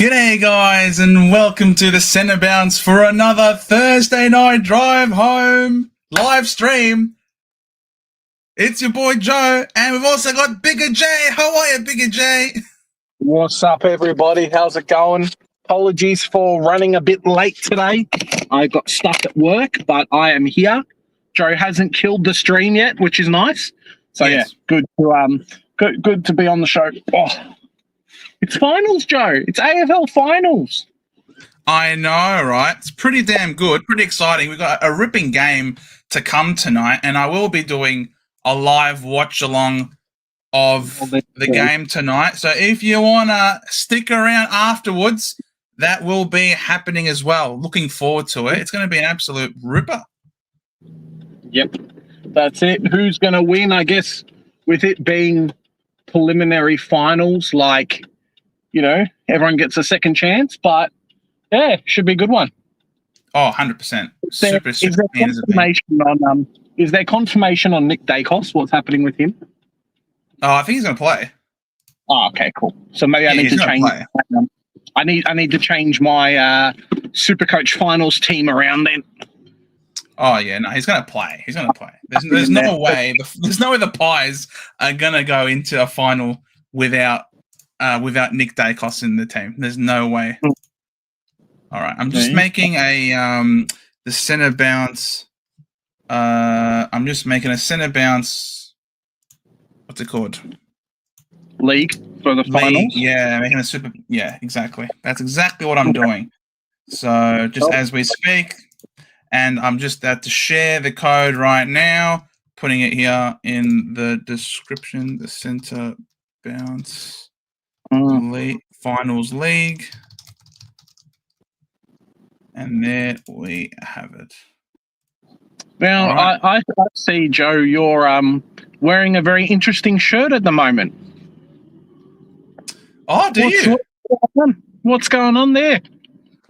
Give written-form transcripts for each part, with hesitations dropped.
G'day guys and welcome to the Centre Bounce for another Thursday night drive home live stream. It's your boy Joe and we've also got Bigger J. How are you, Bigger J? What's up, everybody? How's it going? Apologies for running a bit late today. I got stuck at work, but I am here. Joe hasn't killed the stream yet, which is nice. So Yes. yeah, good to be on the show. Oh, it's finals, Joe. It's AFL finals. I know, right? It's pretty damn good, pretty exciting. We've got a ripping game to come tonight and I will be doing a live watch along of the game tonight. So if you want to stick around afterwards, that will be happening as well. Looking forward to it. It's going to be an absolute ripper. Yep, that's it. Who's going to win? I guess with it being preliminary finals, like, you know, everyone gets a second chance, but yeah, should be a good one. Oh, 100%. Super Is there confirmation on Nick Dacos? What's happening with him? Oh, I think he's going to play. Oh, okay, cool. So maybe I need to change. I need to change my Supercoach finals team around then. Oh yeah, no, he's going to play. He's going to play. There's no way. There's no way the Pies are going to go into a final without Nick Dacos in the team. There's no way. All right, I'm just making a the Centre Bounce. I'm just making a Centre Bounce. What's it called? League for the finals. Yeah, making a super. Yeah, exactly. That's exactly what I'm doing. So just as we speak, and I'm just about to share the code right now, putting it here in the description. The Centre Bounce Finals League, and there we have it. Now, right. I see, Joe, you're wearing a very interesting shirt at the moment. Oh, do you? What's going on there?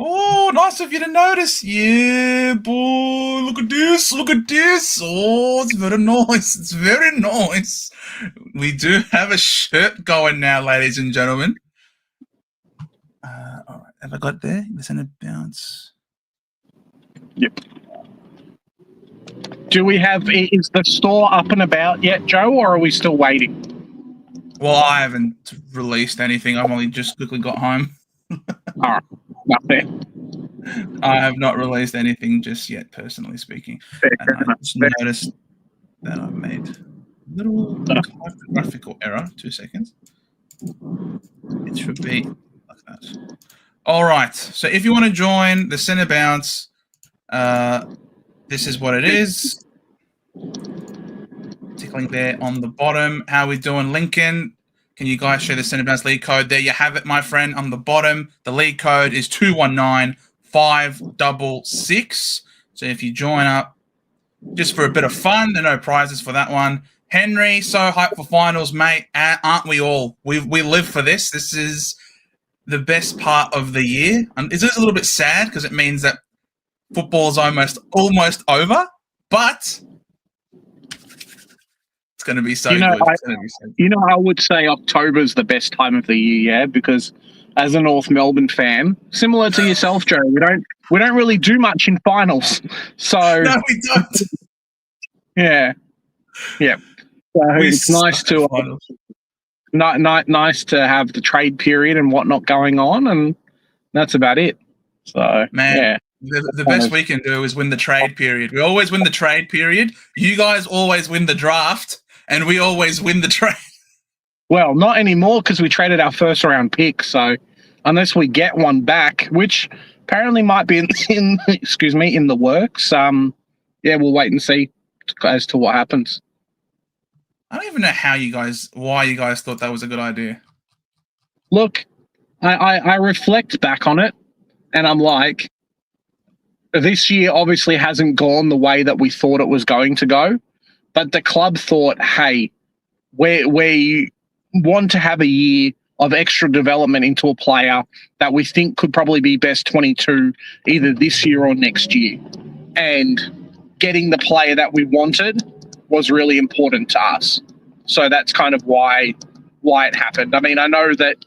Oh, nice of you to notice. Yeah, boy. Look at this. Look at this. Oh, it's very nice. It's very nice. We do have a shirt going now, ladies and gentlemen. All right. Have I got there? The Centre Bounce. Yep. Do we have, is the store up and about yet, Joe, or are we still waiting? Well, I haven't released anything. I've only just quickly got home. All right. Nothing. I have not released anything just yet, personally speaking. And I just noticed that I made a little graphical error. 2 seconds. It should be like that. All right. So if you want to join the Centre Bounce, this is what it is. Tickling there on the bottom. How we doing, Lincoln? Can you guys share the Centre Bounce league code? There you have it, my friend, on the bottom. The league code is 219566. So if you join up just for a bit of fun, there are no prizes for that one. Henry, so hyped for finals, mate. Aren't we all? We live for this. This is the best part of the year. Is this a little bit sad because it means that football's almost over, but it's going to be so good. I would say October's the best time of the year, yeah, because as a North Melbourne fan, similar to yourself, Joe, we don't really do much in finals. So no, we don't. Yeah. So it's nice to nice to have the trade period and whatnot going on, and that's about it. So man, yeah. The best we can do is win the trade period. We always win the trade period. You guys always win the draft, and we always win the trade. Well, not anymore because we traded our first round pick. So unless we get one back, which apparently might be in the works. Yeah, we'll wait and see as to what happens. I don't even know why you guys thought that was a good idea. Look, I reflect back on it, and I'm like, this year obviously hasn't gone the way that we thought it was going to go, but the club thought, hey, we want to have a year of extra development into a player that we think could probably be best 22 either this year or next year. And getting the player that we wanted was really important to us. So that's kind of why it happened. I mean, I know that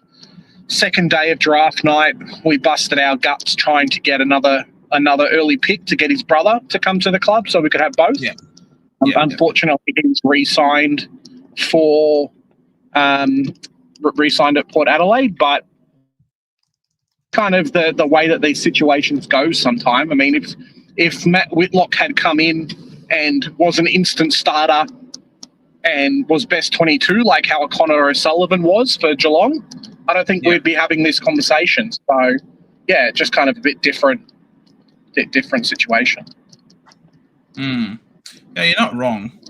second day of draft night, we busted our guts trying to get another early pick to get his brother to come to the club so we could have both. Yeah. Unfortunately, he's re-signed for re-signed at Port Adelaide, but kind of the way that these situations go sometime. I mean, if Matt Whitlock had come in and was an instant starter and was best 22 like how Connor O'Sullivan was for Geelong, I don't think we'd be having this conversation. So, yeah, just kind of a bit different situation. Yeah, you're not wrong.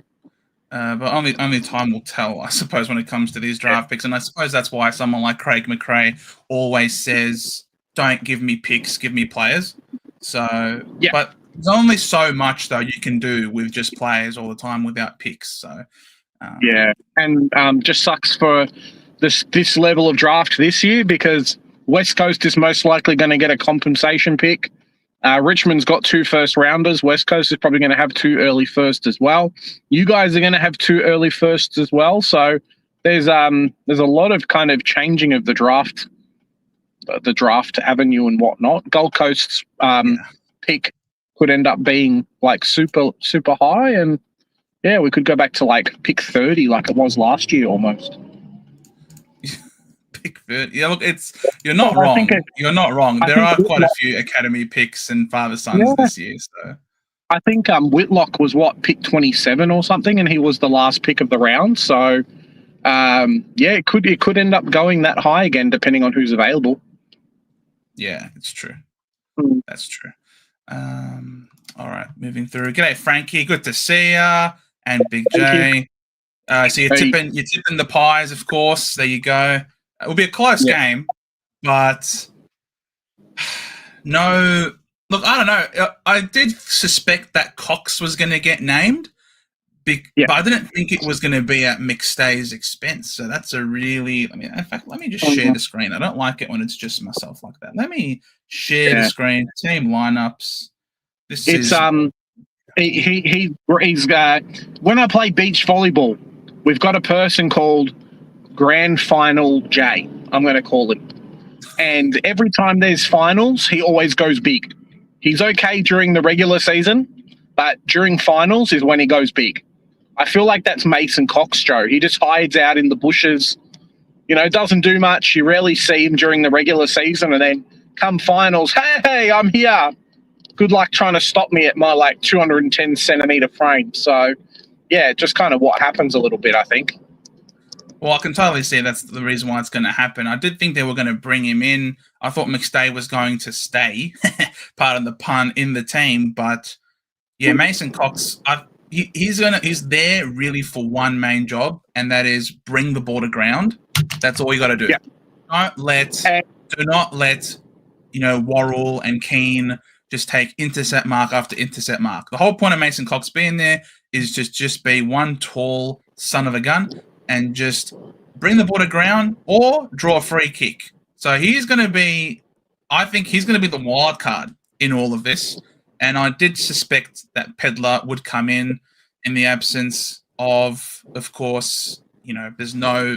But only time will tell, I suppose, when it comes to these draft picks. And I suppose that's why someone like Craig McRae always says, don't give me picks, give me players. So, but there's only so much, though, you can do with just players all the time without picks. So, and just sucks for this level of draft this year because West Coast is most likely going to get a compensation pick. Richmond's got 2 first-rounders. West Coast is probably going to have 2 early firsts as well. You guys are going to have 2 early firsts as well. So there's a lot of kind of changing of the draft avenue and whatnot. Gold Coast's pick could end up being like super high, and we could go back to like pick 30 like it was last year almost. Pick 30. Yeah, look, you're not wrong. You're not wrong. There are quite a few academy picks and father sons this year. So I think Whitlock was pick 27 or something, and he was the last pick of the round. So it could end up going that high again, depending on who's available. Yeah, it's true. That's true. All right, moving through. G'day, Frankie. Good to see ya. And Big J. So you're tipping the Pies, of course. There you go. It will be a close game, but no. Look, I don't know. I did suspect that Cox was going to get named, but I didn't think it was going to be at McStay's expense. So that's a really. I mean, in fact, let me just share the screen. I don't like it when it's just myself like that. Let me share the screen. Team lineups. This is he's when I play beach volleyball, we've got a person called Grand Final J, I'm going to call him. And every time there's finals, he always goes big. He's okay during the regular season, but during finals is when he goes big. I feel like that's Mason Cox, Joe. He just hides out in the bushes, doesn't do much. You rarely see him during the regular season, and then come finals, hey, I'm here. Good luck trying to stop me at my 210 centimeter frame. So, just kind of what happens a little bit, I think. Well, I can totally see that's the reason why it's going to happen. I did think they were going to bring him in. I thought McStay was going to stay, pardon the pun, in the team. But Mason Cox, he's there really for one main job, and that is bring the ball to ground. That's all you got to do. Yeah. Do not let Worrell and Keane just take intercept mark after intercept mark. The whole point of Mason Cox being there is just be one tall son of a gun and just bring the ball to ground or draw a free kick. So he's going to be, I think he's going to be the wild card in all of this. And I did suspect that Pedler would come in the absence of course, there's no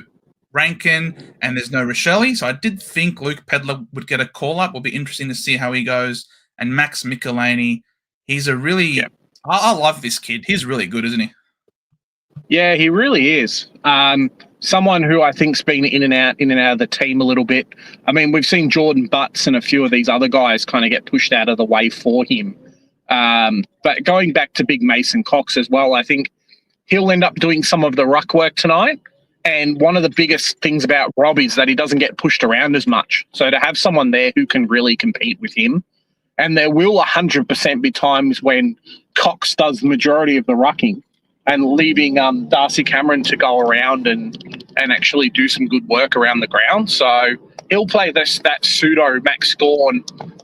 Rankin and there's no Rochelle. So I did think Luke Pedler would get a call up. Will be interesting to see how he goes. And Max Michelini, he's a really, I love this kid. He's really good, isn't he? Yeah, he really is. Someone who I think's been in and out of the team a little bit. I mean, we've seen Jordan Butts and a few of these other guys kind of get pushed out of the way for him. But going back to big Mason Cox as well, I think he'll end up doing some of the ruck work tonight. And one of the biggest things about Rob is that he doesn't get pushed around as much. So to have someone there who can really compete with him, and there will 100% be times when Cox does the majority of the rucking and leaving Darcy Cameron to go around and actually do some good work around the ground. So he'll play that pseudo Max Gawn,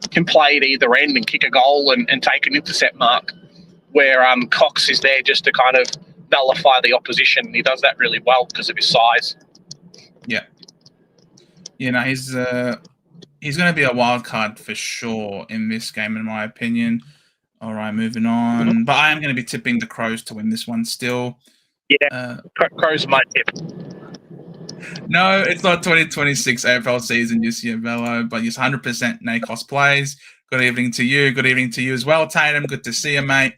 can play at either end and kick a goal and take an intercept mark, where Cox is there just to kind of nullify the opposition. He does that really well because of his size. Yeah. He's going to be a wild card for sure in this game, in my opinion. All right, moving on. Mm-hmm. But I am going to be tipping the Crows to win this one still. Yeah, Crows are my tip. No, it's not 2026 AFL season just yet, Velo, but just 100% NACOS plays. Good evening to you. Good evening to you as well, Tatum. Good to see you, mate.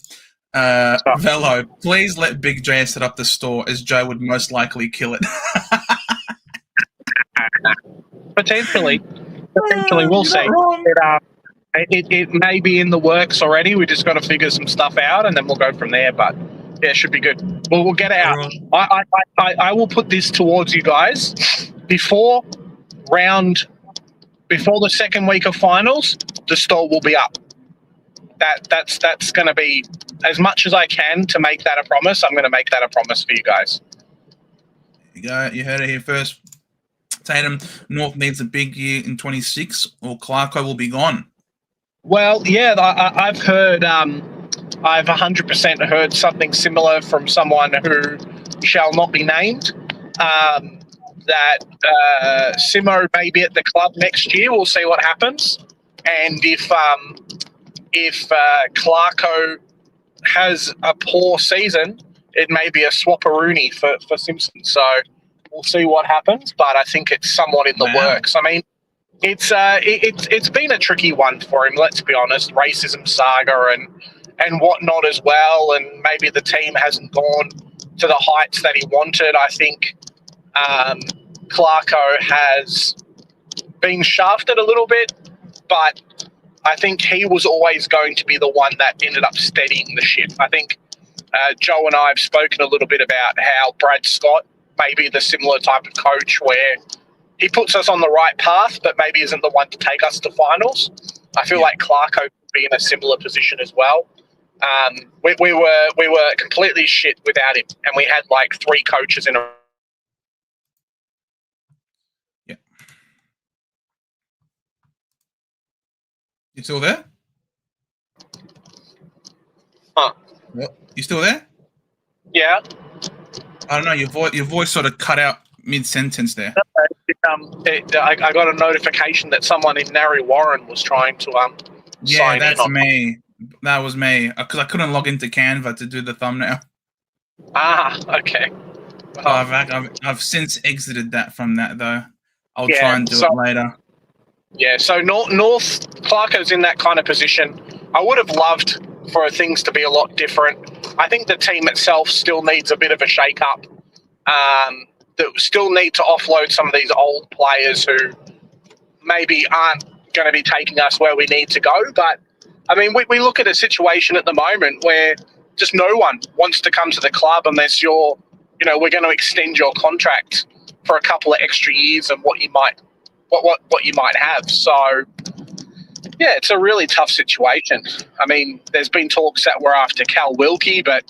Velo, please let Big J set up the store, as Joe would most likely kill it. Potentially, we'll see. It may be in the works already. We just got to figure some stuff out, and then we'll go from there. But yeah, it should be good. We'll get out. I will put this towards you guys before the second week of finals. The store will be up. That's going to be as much as I can to make that a promise. I'm going to make that a promise for you guys. You heard it here first. Tatum, North needs a big year in 26, or Clarko will be gone. Well, yeah, I've heard. I've 100% heard something similar from someone who shall not be named. That Simo may be at the club next year. We'll see what happens, and if Clarko has a poor season, it may be a swapperoonie for Simpson. So we'll see what happens, but I think it's somewhat in the works. I mean, it's been a tricky one for him. Let's be honest, racism saga and whatnot as well, and maybe the team hasn't gone to the heights that he wanted. I think Clarko has been shafted a little bit, but I think he was always going to be the one that ended up steadying the ship. I think Joe and I have spoken a little bit about how Brad Scott may be the similar type of coach where he puts us on the right path, but maybe isn't the one to take us to finals. I feel like Clarko could be in a similar position as well. We were completely shit without him, and we had like 3 coaches in a. Yeah. You still there? Huh. Well, you still there? Yeah. I don't know. Your voice sort of cut out mid-sentence there. I got a notification that someone in Narry Warren was trying to sign that's in on me. That was me, because I couldn't log into Canva to do the thumbnail. Okay. I've since exited that from that, though. I'll try and do it later. Yeah, so North Clarko's in that kind of position. I would have loved for things to be a lot different. I think the team itself still needs a bit of a shake-up. That still need to offload some of these old players who maybe aren't going to be taking us where we need to go. But, I mean, we look at a situation at the moment where just no one wants to come to the club unless we're going to extend your contract for a couple of extra years and what you might have. So, yeah, it's a really tough situation. I mean, there's been talks that we're after Cal Wilkie, but,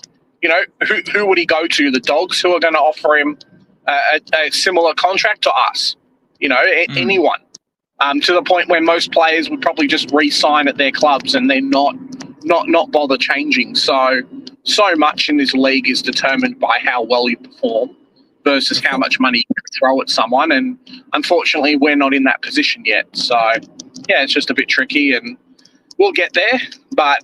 who would he go to? The Dogs, who are going to offer him a similar contract to us, anyone, to the point where most players would probably just re-sign at their clubs and then not bother changing. So much in this league is determined by how well you perform versus how much money you can throw at someone. And unfortunately, we're not in that position yet. So, yeah, it's just a bit tricky, and we'll get there. But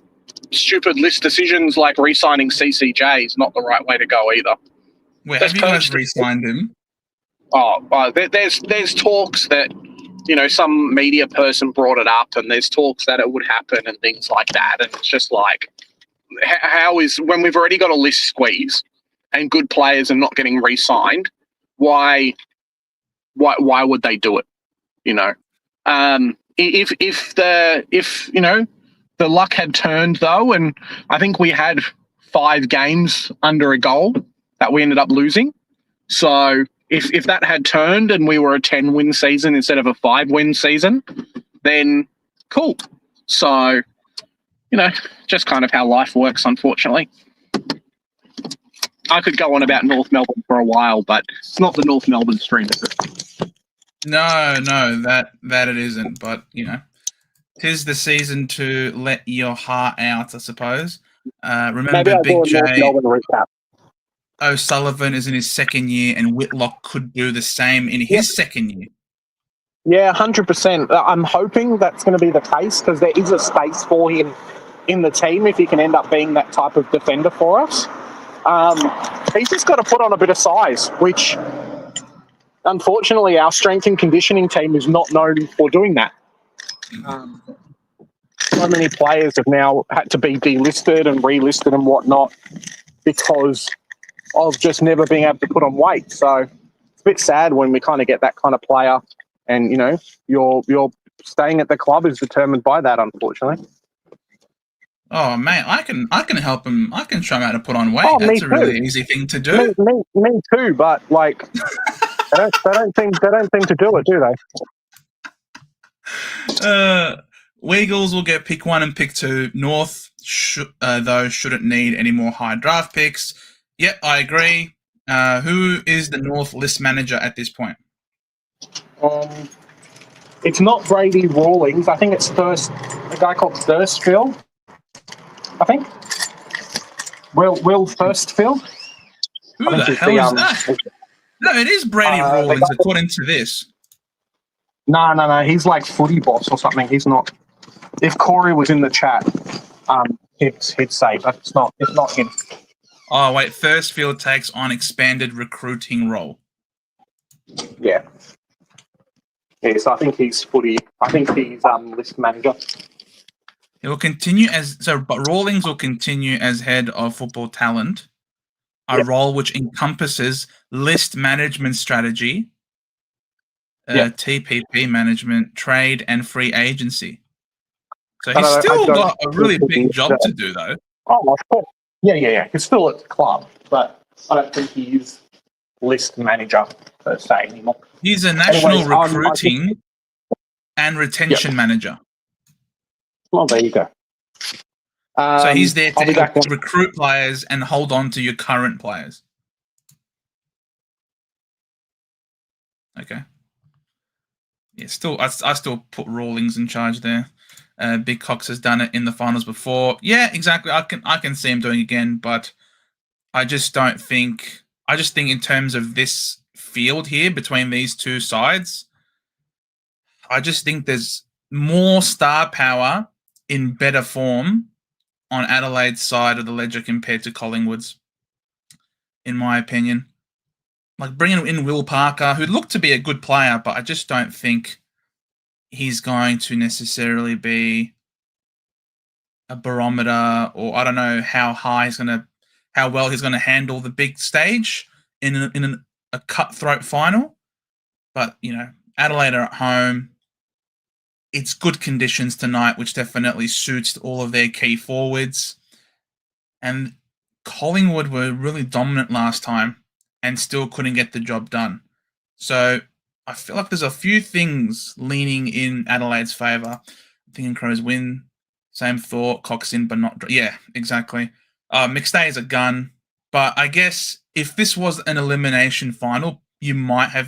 stupid list decisions like re-signing CCJ is not the right way to go either. Wait, have you guys re-signed him? There's talks that, some media person brought it up, and there's talks that it would happen and things like that. And it's just like, when we've already got a list squeeze and good players are not getting re-signed, why would they do it? If the luck had turned though, and I think we had 5 games under a goal that we ended up losing. So if that had turned and we were a 10-win season instead of a 5-win season, then cool. So, just kind of how life works, unfortunately. I could go on about North Melbourne for a while, but it's not the North Melbourne stream, is it? No, that it isn't. But, 'tis the season to let your heart out, I suppose. Remember, Big J O'Sullivan is in his 2nd year, and Whitlock could do the same in his 2nd year. Yeah, 100%. I'm hoping that's going to be the case, because there is a space for him in the team if he can end up being that type of defender for us. He's just got to put on a bit of size, which unfortunately, our strength and conditioning team is not known for doing that. So many players have now had to be delisted and relisted and whatnot because of just never being able to put on weight. So it's a bit sad when we kind of get that kind of player, and your staying at the club is determined by that, unfortunately. Oh man, I can help him. I can show him how to put on weight. Oh, That's me a too. really easy thing to do. Me too. But like, they don't seem to do it, do they? Weagles will get pick 1 and pick 2. North, though, shouldn't need any more high draft picks. Yep, I agree. Who is the North list manager at this point? It's not Brady Rawlings. I think it's a guy called Thirstfield. I think. Will Thirstfield. Who the hell is that? No, it is Brady Rawlings, according to this. No. He's like Footy Boss or something. He's not. If Corey was in the chat, he'd say, but it's not him. Oh, wait. Thirstfield takes on expanded recruiting role. Yeah. Yeah, so I think he's Footy. I think he's list manager. He will continue but Rawlings will continue as head of football talent, a role which encompasses list management strategy, TPP management, trade, and free agency. So he's still got a really big job to do, though. Oh, of course. Yeah. He's still at the club, but I don't think he's list manager per se anymore. He's a national recruiting and retention manager. Well, there you go. So he's there to recruit players and hold on to your current players. Okay. Yeah, I still put Rawlings in charge there. Big Cox has done it in the finals before. Yeah, exactly. I can see him doing it again, but I just don't think. I just think in terms of this field here between these two sides, I just think there's more star power in better form on Adelaide's side of the ledger compared to Collingwood's, in my opinion. Like bringing in Will Parker, who looked to be a good player, but I just don't think he's going to necessarily be a barometer, or I don't know how well he's gonna handle the big stage in a cutthroat final. But Adelaide are at home. It's good conditions tonight, which definitely suits all of their key forwards. And Collingwood were really dominant last time and still couldn't get the job done. So I feel like there's a few things leaning in Adelaide's favour. I'm thinking Crows win. Same thought. Cox in, but not. Yeah, exactly. McStay is a gun. But I guess if this was an elimination final, I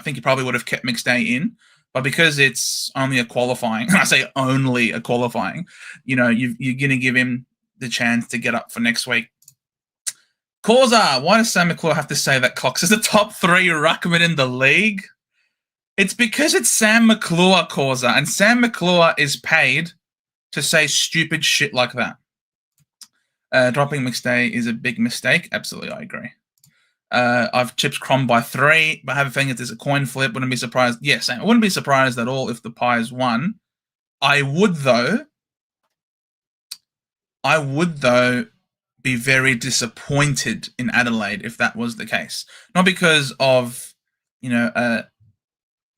think you probably would have kept McStay in. But because it's only a qualifying, and I say only a qualifying, you're going to give him the chance to get up for next week. Causa, why does Sam McClure have to say that Cox is the top 3 ruckman in the league? It's because it's Sam McClure, Causa, and Sam McClure is paid to say stupid shit like that. Dropping McStay is a big mistake. Absolutely, I agree. I've chipped Crom by 3, but I have a feeling if there's a coin flip, wouldn't be surprised. Yes, I wouldn't be surprised at all if the Pies won. I would, though, be very disappointed in Adelaide if that was the case. Not because of,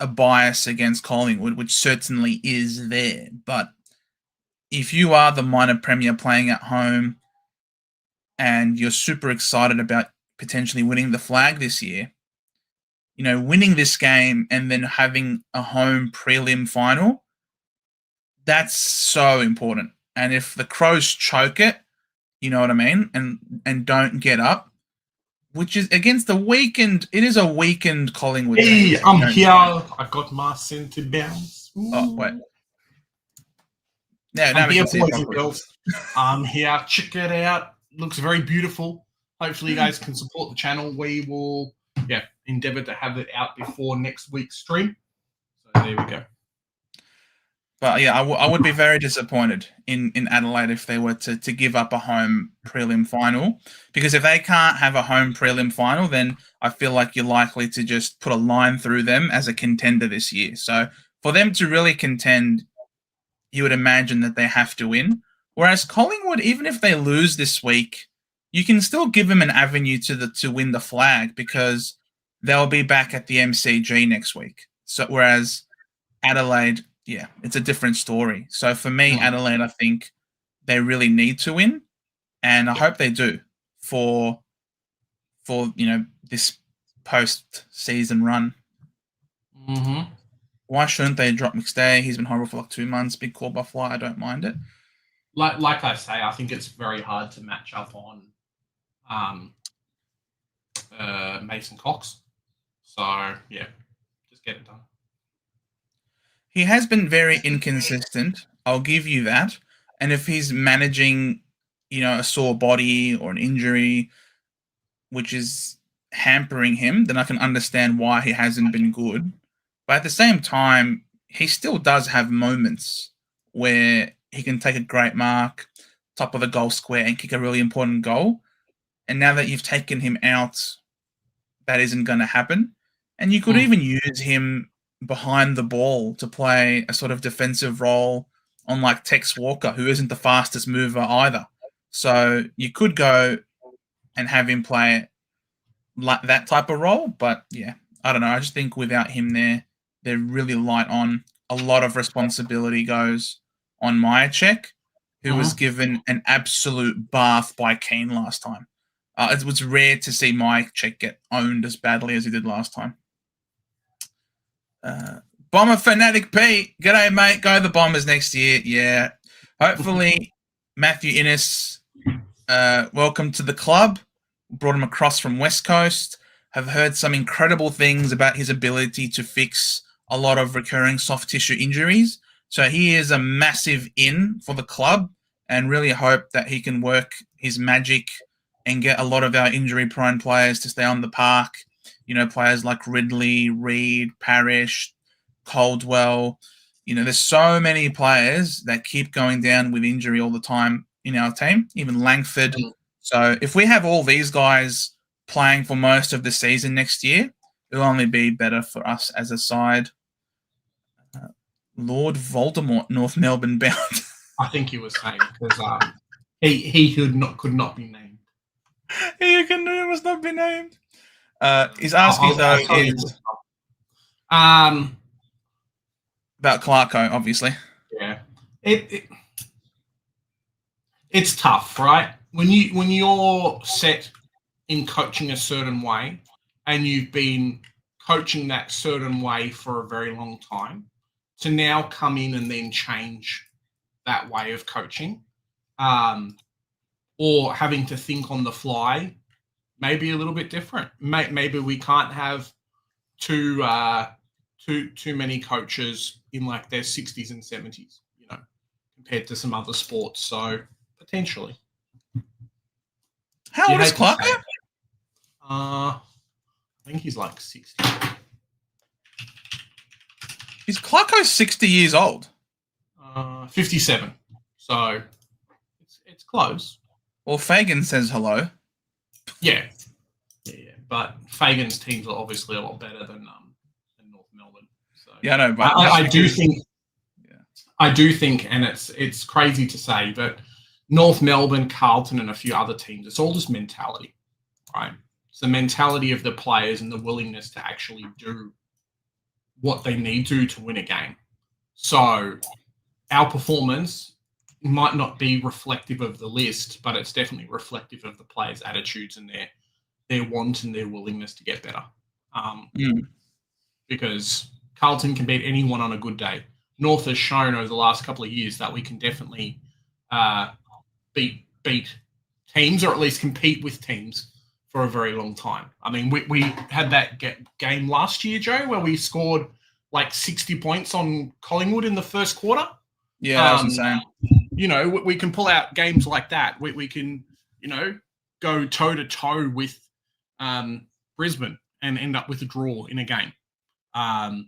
a bias against Collingwood, which certainly is there, but if you are the minor premier playing at home and you're super excited about potentially winning the flag this year, winning this game and then having a home prelim final, that's so important. And if the Crows choke it, you know what I mean, and don't get up, which is against it is a weakened Collingwood team. Hey, I'm here. I got my centre bounce. Ooh. Oh, wait. Now I'm we here, can see boys it and properly. girls. I'm here. Check it out. Looks very beautiful. Hopefully, you guys can support the channel. We will, endeavour to have it out before next week's stream. So there we go. But yeah, I would be very disappointed in Adelaide if they were to give up a home prelim final, because if they can't have a home prelim final, then I feel like you're likely to just put a line through them as a contender this year. So for them to really contend, you would imagine that they have to win. Whereas Collingwood, even if they lose this week, you can still give them an avenue to win the flag, because they'll be back at the MCG next week. So whereas Adelaide, yeah, it's a different story. So for me, Adelaide, I think they really need to win, and I hope they do for this post-season run. Mm-hmm. Why shouldn't they drop McStay? He's been horrible for like 2 months. Big call by Fly. I don't mind it. Like I say, I think it's very hard to match up on Mason Cox. So yeah, just get it done. He has been very inconsistent. I'll give you that. And if he's managing, a sore body or an injury, which is hampering him, then I can understand why he hasn't been good. But at the same time, he still does have moments where he can take a great mark, top of the goal square, and kick a really important goal. And now that you've taken him out, that isn't going to happen. And you could even use him behind the ball to play a sort of defensive role on like Tex Walker, who isn't the fastest mover either. So you could go and have him play like that type of role. But yeah, I don't know. I just think without him there, they're really light on. A lot of responsibility goes on Myercheck, who was given an absolute bath by Keane last time. It was rare to see Myercheck get owned as badly as he did last time. Bomber Fanatic P, g'day mate, go the Bombers next year. Yeah, hopefully Matthew Innes, welcome to the club. Brought him across from West Coast. Have heard some incredible things about his ability to fix a lot of recurring soft tissue injuries. So he is a massive in for the club, and really hope that he can work his magic and get a lot of our injury-prone players to stay on the park. Players like Ridley, Reed, Parrish, Caldwell. There's so many players that keep going down with injury all the time in our team, even Langford. So if we have all these guys playing for most of the season next year, it'll only be better for us as a side. Lord Voldemort, North Melbourne bound. I think he was saying because he could not be named. He must not be named. He's asking about Clarko, obviously. Yeah, it's tough, right? When you're set in coaching a certain way, and you've been coaching that certain way for a very long time, to now come in and then change that way of coaching, or having to think on the fly, maybe a little bit different. Maybe we can't have too many coaches in like their 60s and 70s, compared to some other sports. So potentially. How old is Clarko? I think he's like 60. Is Clarko 60 years old? 57. So it's close. Well, Fagan says hello. Yeah. But Fagan's teams are obviously a lot better than North Melbourne. So yeah, I know. But I do think. Yeah. I do think, and it's crazy to say, but North Melbourne, Carlton, and a few other teams, it's all just mentality, right? It's the mentality of the players and the willingness to actually do what they need to win a game. So our performance might not be reflective of the list, but it's definitely reflective of the players' attitudes and their want and their willingness to get better. Because Carlton can beat anyone on a good day. North has shown over the last couple of years that we can definitely beat teams, or at least compete with teams for a very long time. I mean, we had that game last year, Joe, where we scored like 60 points on Collingwood in the first quarter. Yeah, that was insane. We can pull out games like that. We can, go toe-to-toe with Brisbane and end up with a draw in a game.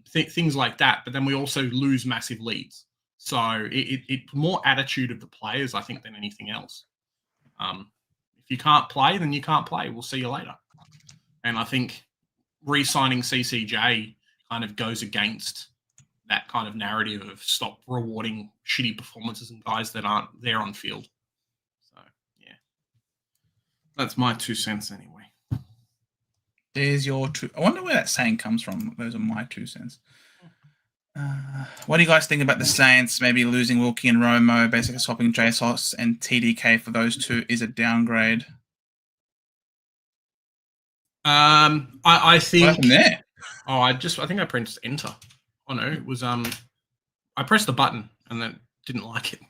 Things like that. But then we also lose massive leads. So it's more attitude of the players, I think, than anything else. If you can't play, then you can't play. We'll see you later. And I think re-signing CCJ kind of goes against that kind of narrative of stop rewarding shitty performances and guys that aren't there on field. So, yeah. That's my 2 cents anyway. There's your two. I wonder where that saying comes from. Those are my 2 cents. What do you guys think about the Saints maybe losing Wilkie and Romo, basically swapping JSOS and TDK for those two is a downgrade? I think. What happened there? Oh, I think I pressed enter. Oh no, it was I pressed the button and then didn't like it.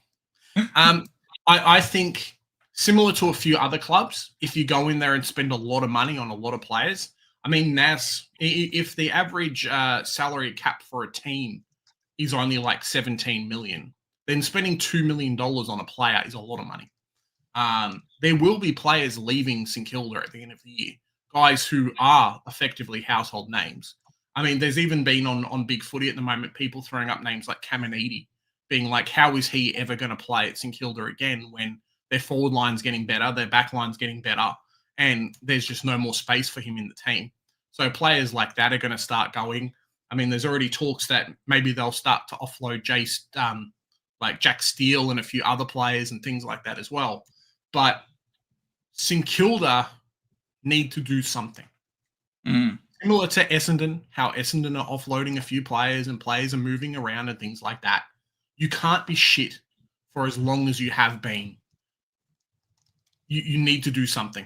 I think similar to a few other clubs, if you go in there and spend a lot of money on a lot of players, I mean, NAS, if the average salary cap for a team is only like 17 million, then spending $2 million on a player is a lot of money. There will be players leaving St Kilda at the end of the year, guys who are effectively household names. I mean, there's even been on Big Footy at the moment, people throwing up names like Caminiti, being like, how is he ever going to play at St Kilda again when their forward line's getting better, their back line's getting better, and there's just no more space for him in the team. So players like that are going to start going. I mean, there's already talks that maybe they'll start to offload like Jack Steele and a few other players and things like that as well. But St Kilda need to do something. Similar to Essendon, how Essendon are offloading a few players and players are moving around and things like that. You can't be shit for as long as you have been. You need to do something.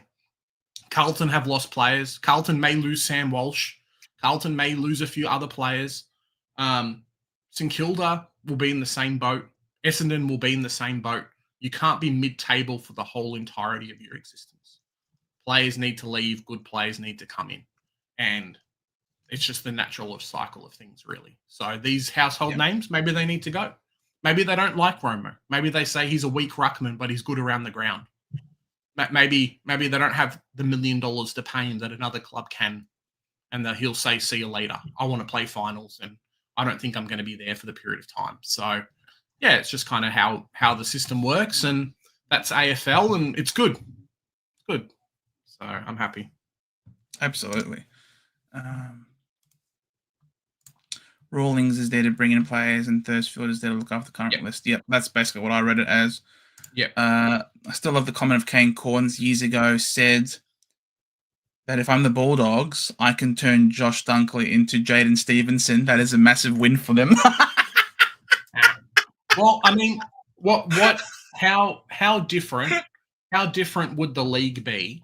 Carlton have lost players. Carlton may lose Sam Walsh. Carlton may lose a few other players. St Kilda will be in the same boat. Essendon will be in the same boat. You can't be mid-table for the whole entirety of your existence. Players need to leave. Good players need to come in. And it's just the natural cycle of things, really. So these household names, maybe they need to go. Maybe they don't like Romo. Maybe they say he's a weak ruckman, but he's good around the ground. Maybe they don't have the $1 million to pay him that another club can, and that he'll say, see you later. I want to play finals, and I don't think I'm going to be there for the period of time. So, yeah, it's just kind of how the system works, and that's AFL, and it's good. It's good. So I'm happy. Absolutely. Rawlings is there to bring in players, and Thursfield is there to look after the current list. Yep, that's basically what I read it as. Yep. I still love the comment of Kane Corns years ago said that if I'm the Bulldogs, I can turn Josh Dunkley into Jaden Stevenson. That is a massive win for them. Well, I mean, how different would the league be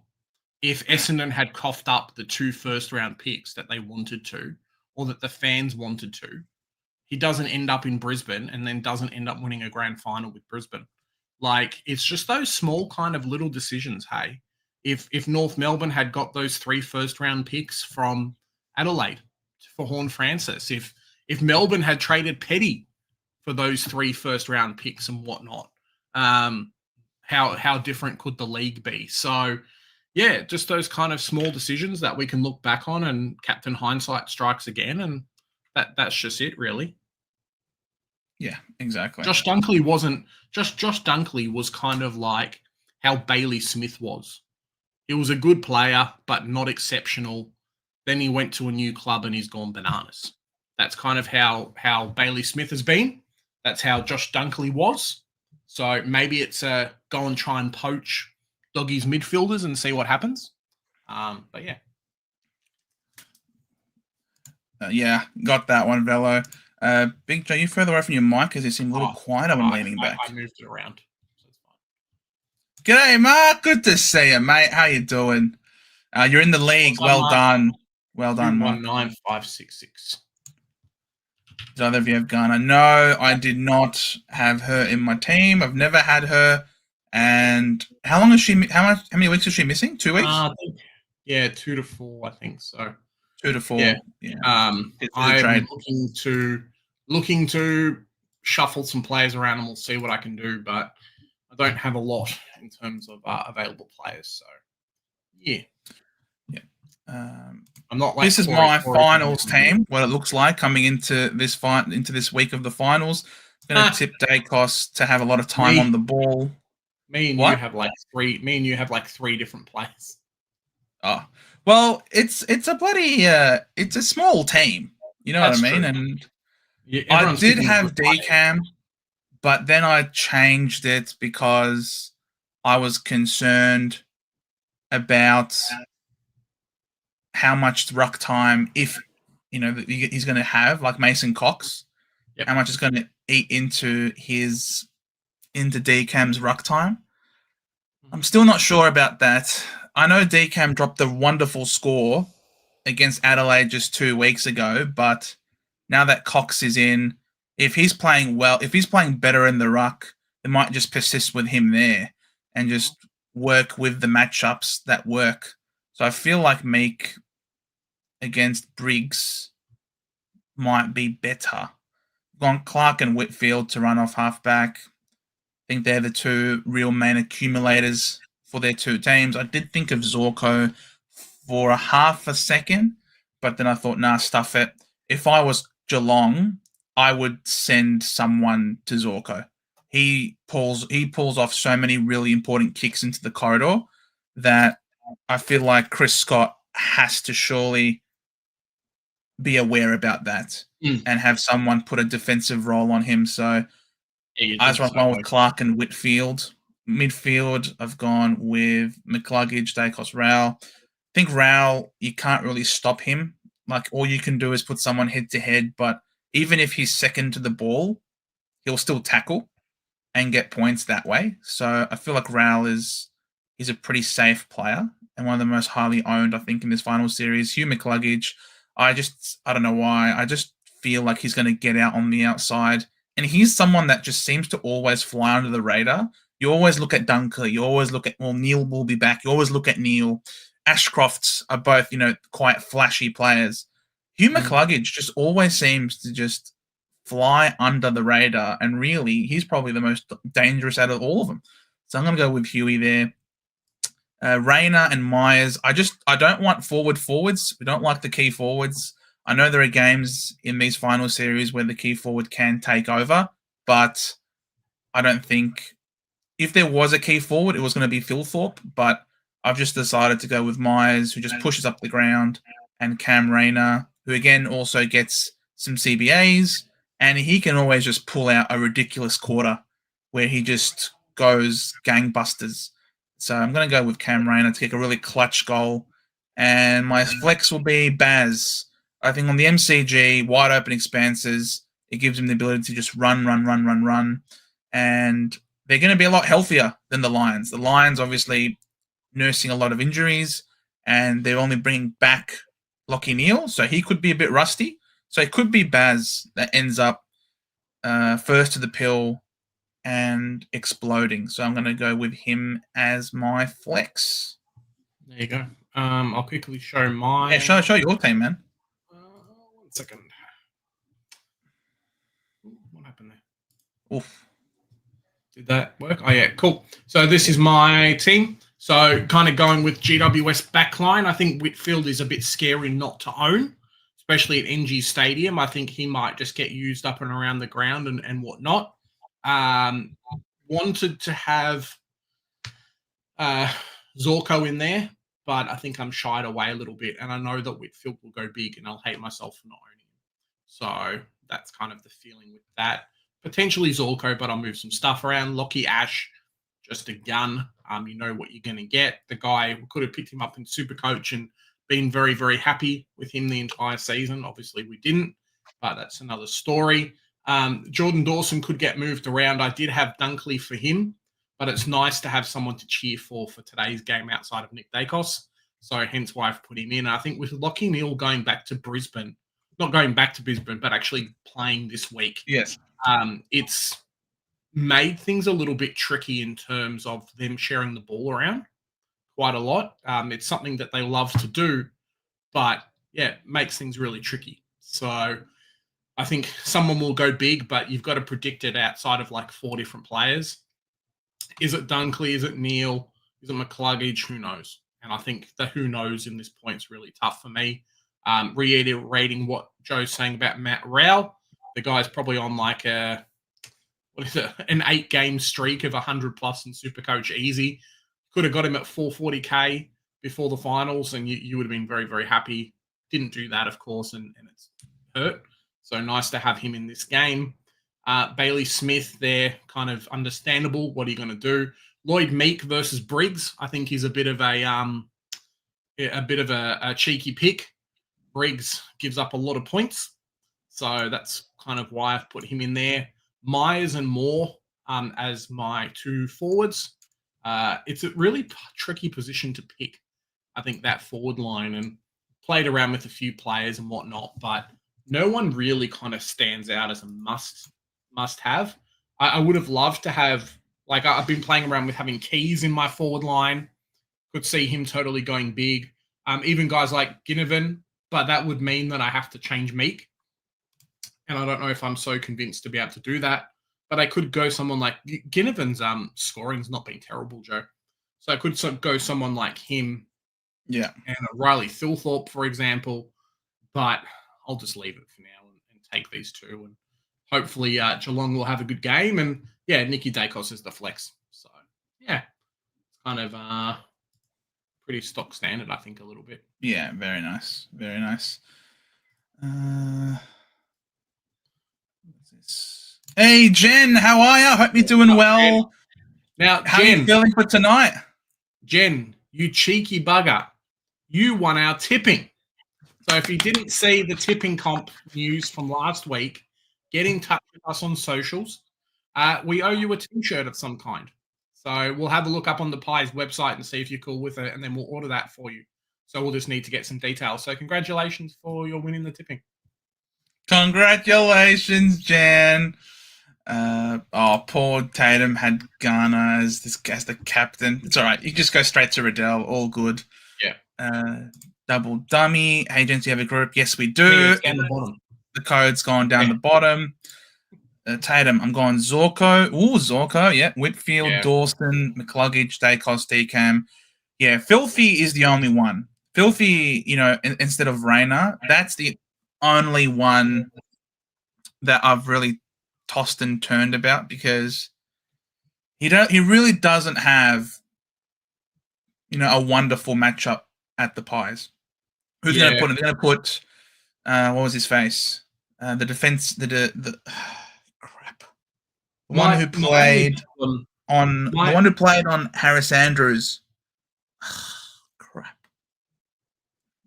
if Essendon had coughed up the 2 first-round picks that they wanted to, or that the fans wanted to? He doesn't end up in Brisbane and then doesn't end up winning a grand final with Brisbane. Like, it's just those small kind of little decisions, hey? If North Melbourne had got those 3 first-round picks from Adelaide for Horn Francis, if Melbourne had traded Petty for those 3 first-round picks and whatnot, how different could the league be? So, yeah, just those kind of small decisions that we can look back on, and Captain Hindsight strikes again, and that's just it, really. Yeah, exactly. Josh Dunkley was kind of like how Bailey Smith was. He was a good player, but not exceptional. Then he went to a new club and he's gone bananas. That's kind of how Bailey Smith has been. That's how Josh Dunkley was. So maybe it's go and try and poach Doggy's midfielders and see what happens. But yeah. Yeah, got that one, Velo. Big Joe, you further away from your mic because you seem a little quieter when leaning back. I moved it around. So it's fine. G'day, Mark. Good to see you, mate. How you doing? You're in the league. Well done. Well done, Mark. 19566. Did either of you have Ghana? No, I did not have her in my team. I've never had her. And how long is she? How many weeks is she missing? 2 weeks? I think, 2 to 4. I think so. 2 to 4. Yeah. I'm looking to shuffle some players around, and we'll see what I can do. But I don't have a lot in terms of available players. So yeah. I'm not like this is my finals team. What it looks like coming into this week of the finals. Going to tip Dacos to have a lot of time on the ball. Me and you have like three different players. Oh, well, it's a bloody it's a small team. You know That's what I mean? true. And I Everyone's did picking have good players. DCAM, but then I changed it because I was concerned about how much ruck time, if he's going to have, like Mason Cox, Yep. how much is going to eat into DCAM's ruck time. I'm still not sure about that. I know DCAM dropped a wonderful score against Adelaide just 2 weeks ago, but now that Cox is in, if he's playing well, if he's playing better in the ruck, they might just persist with him there and just work with the matchups that work. So I feel like Meek against Briggs might be better. Gone Clark and Whitfield to run off halfback. I think they're the two real main accumulators for their two teams. I did think of Zorko for a half a second, but then I thought, nah, stuff it. If I was Geelong, I would send someone to Zorko. He pulls off so many really important kicks into the corridor that I feel like Chris Scott has to surely be aware about that and have someone put a defensive role on him. So I was going with Clark and Whitfield. Midfield, I've gone with McCluggage, Dacos, Rowell. I think Rowell, you can't really stop him. Like, all you can do is put someone head-to-head, but even if he's second to the ball, he'll still tackle and get points that way. So I feel like Rowell he's a pretty safe player and one of the most highly owned, I think, in this final series. Hugh McCluggage, I don't know why. I just feel like he's going to get out on the outside. And he's someone that just seems to always fly under the radar. You always look at Dunkley. You always look at, well, Neil will be back. You always look at Neil. Ashcrofts are both, quite flashy players. Hugh McCluggage just always seems to just fly under the radar. And really, he's probably the most dangerous out of all of them. So I'm going to go with Huey there. Rayner and Myers. I don't want forwards. We don't like the key forwards. I know there are games in these final series where the key forward can take over, but I don't think if there was a key forward, it was going to be Philthorpe. But I've just decided to go with Myers, who just pushes up the ground, and Cam Rayner, who again also gets some CBAs, and he can always just pull out a ridiculous quarter where he just goes gangbusters. So I'm going to go with Cam Rayner to kick a really clutch goal. And my flex will be Baz. I think on the MCG, wide open expanses, it gives him the ability to just run. And they're going to be a lot healthier than the Lions. The Lions obviously nursing a lot of injuries, and they're only bringing back Lachie Neale, so he could be a bit rusty. So it could be Baz that ends up first to the pill and exploding. So I'm going to go with him as my flex. There you go. I'll quickly show my... Yeah, show your team, man. 1 second. What happened there? Oof. Did that work? Oh, yeah, cool. So this is my team. So kind of going with GWS backline. I think Whitfield is a bit scary not to own, especially at NG Stadium. I think he might just get used up and around the ground and whatnot. Wanted to have Zorko in there, but I think I'm shied away a little bit. And I know that Whitfield will go big and I'll hate myself for not owning him. So that's kind of the feeling with that. Potentially Zorko, but I'll move some stuff around. Lockie Ash, just a gun. You know what you're going to get. The guy, we could have picked him up in Supercoach and been very, very happy with him the entire season. Obviously, we didn't, but that's another story. Jordan Dawson could get moved around. I did have Dunkley for him, but it's nice to have someone to cheer for today's game outside of Nick Dacos. So hence why I've put him in. I think with Lachie Neale going back to Brisbane, not going back to Brisbane, but actually playing this week. Yes. It's made things a little bit tricky in terms of them sharing the ball around quite a lot. It's something that they love to do, but yeah, it makes things really tricky. So I think someone will go big, but you've got to predict it outside of like 4 different players. Is it Dunkley? Is it Neale? Is it McCluggage? Who knows? And I think the who knows in this point is really tough for me. Reiterating what Joe's saying about Matt Rowell, the guy's probably on like a what is it, an 8-game streak of 100 plus in Supercoach easy. Could have got him at 440k before the finals, and you would have been very, very happy. Didn't do that, of course, and it's hurt. So nice to have him in this game. Bailey Smith there, kind of understandable. What are you going to do? Lloyd Meek versus Briggs. I think he's a bit of a cheeky pick. Briggs gives up a lot of points, so that's kind of why I've put him in there. Myers and Moore as my 2 forwards. It's a really tricky position to pick. I think that forward line, and played around with a few players and whatnot, but no one really kind of stands out as a must have. I would have loved to have, like, I've been playing around with having Keys in my forward line. Could see him totally going big. Even guys like Ginnivan, but that would mean that I have to change Meek. And I don't know if I'm so convinced to be able to do that. But I could go someone like Ginnivan's scoring's not been terrible, Joe. So I could go someone like him. Yeah. And Riley Thilthorpe, for example. But I'll just leave it for now and take these 2. And hopefully Geelong will have a good game. And, yeah, Nicky Dacos is the flex. So, yeah, it's kind of pretty stock standard, I think, a little bit. Yeah, very nice. Very nice. What's this? Hey, Jen, how are you? Hope you're doing well. Now, how are you feeling for tonight? Jen, you cheeky bugger. You won our tipping. So if you didn't see the tipping comp news from last week, get in touch with us on socials. We owe you a T-shirt of some kind. So we'll have a look up on the Pies website and see if you're cool with it, and then we'll order that for you. So we'll just need to get some details. So congratulations for your winning the tipping. Congratulations, Jan. Poor Tatum had Garner as the captain. It's all right. You just go straight to Riddell. All good. Yeah. Double dummy. Hey, gents, you have a group? Yes, we do. Down the bottom. The code's gone down the bottom. Tatum, I'm going Zorko. Ooh, Zorko. Yeah. Whitfield, Dawson, McCluggage, Dacos, Decam. Yeah, Filthy is the only one. Filthy, instead of Rayner, that's the only one that I've really tossed and turned about, because he really doesn't have a wonderful matchup at the Pies. Who's going to put him? They're going to put what was his face? The defense, the crap. The one who played on Harris Andrews. Crap.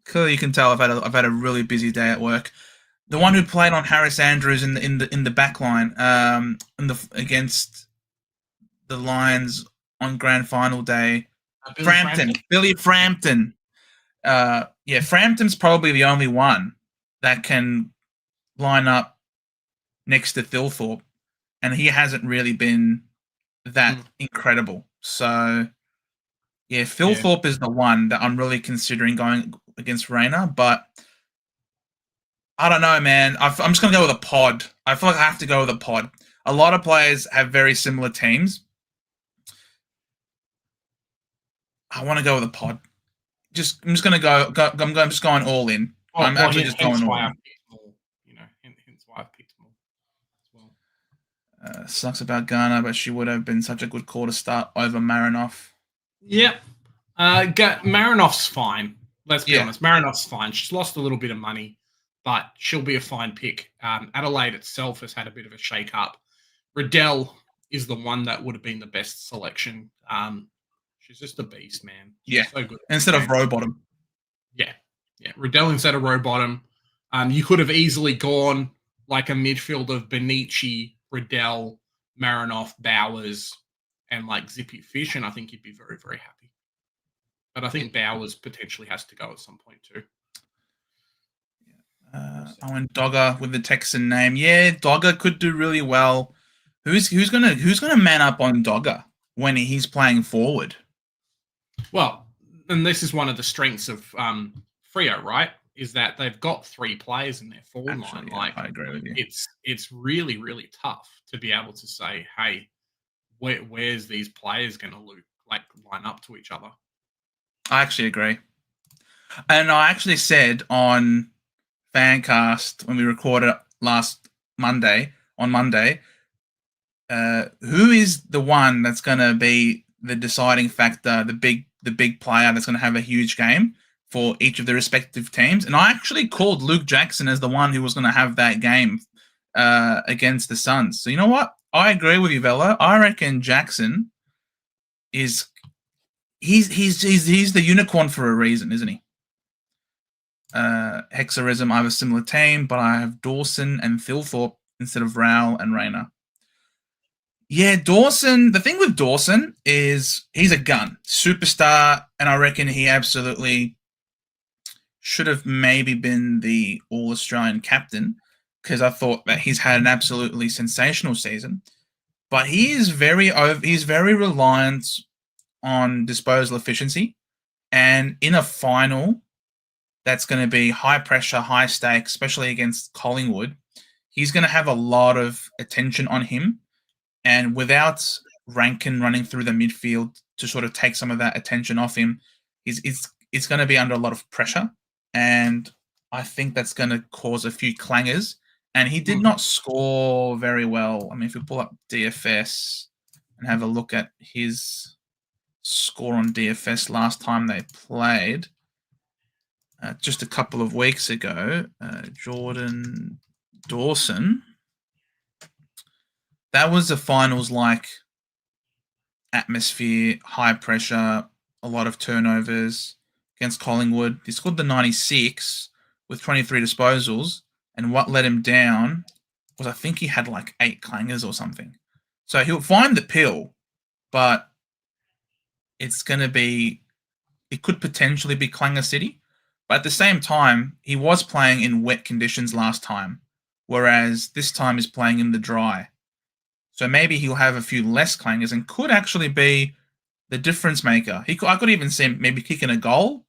Clearly, you can tell I've had a really busy day at work. The one who played on Harris Andrews in the back line, against the Lions on grand final day, Billy Frampton. Frampton's probably the only one that can line up next to Thilthorpe, and he hasn't really been that incredible. So, Thilthorpe is the one that I'm really considering going against Rayner, but I don't know, man. I'm just going to go with a pod. I feel like I have to go with a pod. A lot of players have very similar teams. I want to go with a pod. I'm just going to go. I'm just going all in. I'm actually just going all in. Hence why I've picked more as well. Sucks about Garner, but she would have been such a good call to start over Marinoff. Yep. Marinoff's fine. Let's be honest. Marinoff's fine. She's lost a little bit of money, but she'll be a fine pick. Adelaide itself has had a bit of a shake-up. Riddell is the one that would have been the best selection. She's just a beast, man. She's so good. Instead of Rowbottom. Yeah. Riddell instead of Rowbottom. You could have easily gone like a midfield of Benici, Riddell, Marinoff, Bowers, and like Zippy Fish, and I think you'd be very, very happy. But I think Bowers potentially has to go at some point too. I went Dogger with the Texan name. Yeah, Dogger could do really well. Who's gonna man up on Dogger when he's playing forward? Well, and this is one of the strengths of Freo, right? Is that they've got 3 players in their forward line. Like, I agree with you. It's really, really tough to be able to say, hey, where's these players going to line up to each other? I actually agree. And I actually said on Fancast when we recorded last Monday, who is the one that's going to be the deciding factor, the big player that's going to have a huge game for each of the respective teams? And I actually called Luke Jackson as the one who was going to have that game against the Suns. So you know what? I agree with you, Velo. I reckon Jackson is he's the unicorn for a reason, isn't he? Hexerism, I have a similar team, but I have Dawson and Thilthorpe instead of Rowell and Rayner. Yeah, Dawson. The thing with Dawson is he's a gun, superstar, and I reckon he absolutely should have maybe been the All-Australian captain because I thought that he's had an absolutely sensational season. But he's very reliant on disposal efficiency, and in a final that's going to be high pressure, high stakes, especially against Collingwood, he's going to have a lot of attention on him. And without Rankin running through the midfield to sort of take some of that attention off him, it's going to be under a lot of pressure. And I think that's going to cause a few clangers. And he did not score very well. I mean, if we pull up DFS and have a look at his score on DFS last time they played, just a couple of weeks ago, Jordan Dawson, that was the finals-like atmosphere, high pressure, a lot of turnovers against Collingwood. He scored the 96 with 23 disposals, and what let him down was I think he had like 8 clangers or something. So he'll find the pill, but it's going to be, it could potentially be Clanger City. But at the same time, he was playing in wet conditions last time, whereas this time he's playing in the dry. So maybe he'll have a few less clangers and could actually be the difference maker. I could even see him maybe kicking a goal,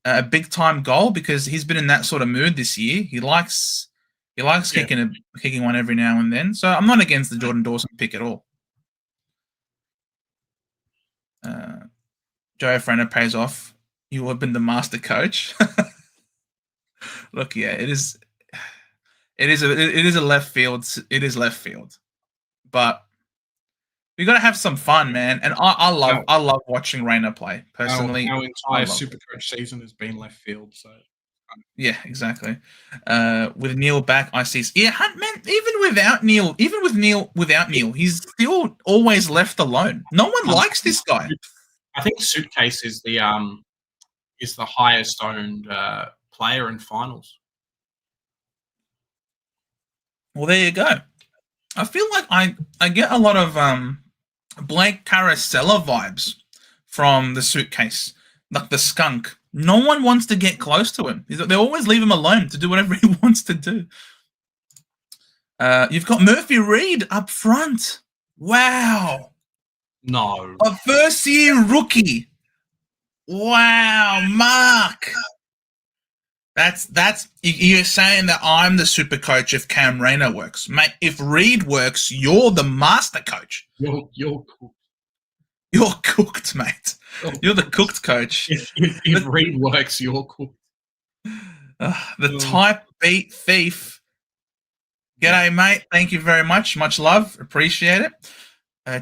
a big time goal, because he's been in that sort of mood this year. He likes kicking one every now and then. So I'm not against the Jordan Dawson pick at all. Joe Frano pays off. You will have been the master coach. Look, yeah, it is a left field. It is left field, but we got to have some fun, man. And I love watching Rayner play personally. Our entire Supercoach season has been left field, so yeah, exactly. With Neil back, I see. Yeah, man. Even without Neil, he's still always left alone. No one likes this guy. I think Suitcase is the highest owned player in finals. Well, there you go. I feel like I get a lot of Blake Caracella vibes from the Suitcase, like the skunk. No one wants to get close to him. They always leave him alone to do whatever he wants to do. You've got Murphy Reed up front. Wow. No. A first-year rookie. Wow, Mark. That's you're saying that I'm the super coach if Cam Rayner works, mate. If Reed works, you're the master coach. You're cooked. You're cooked, mate. You're the cooked coach. If Reed works, you're cooked. The type beat thief. G'day, mate. Thank you very much. Much love. Appreciate it.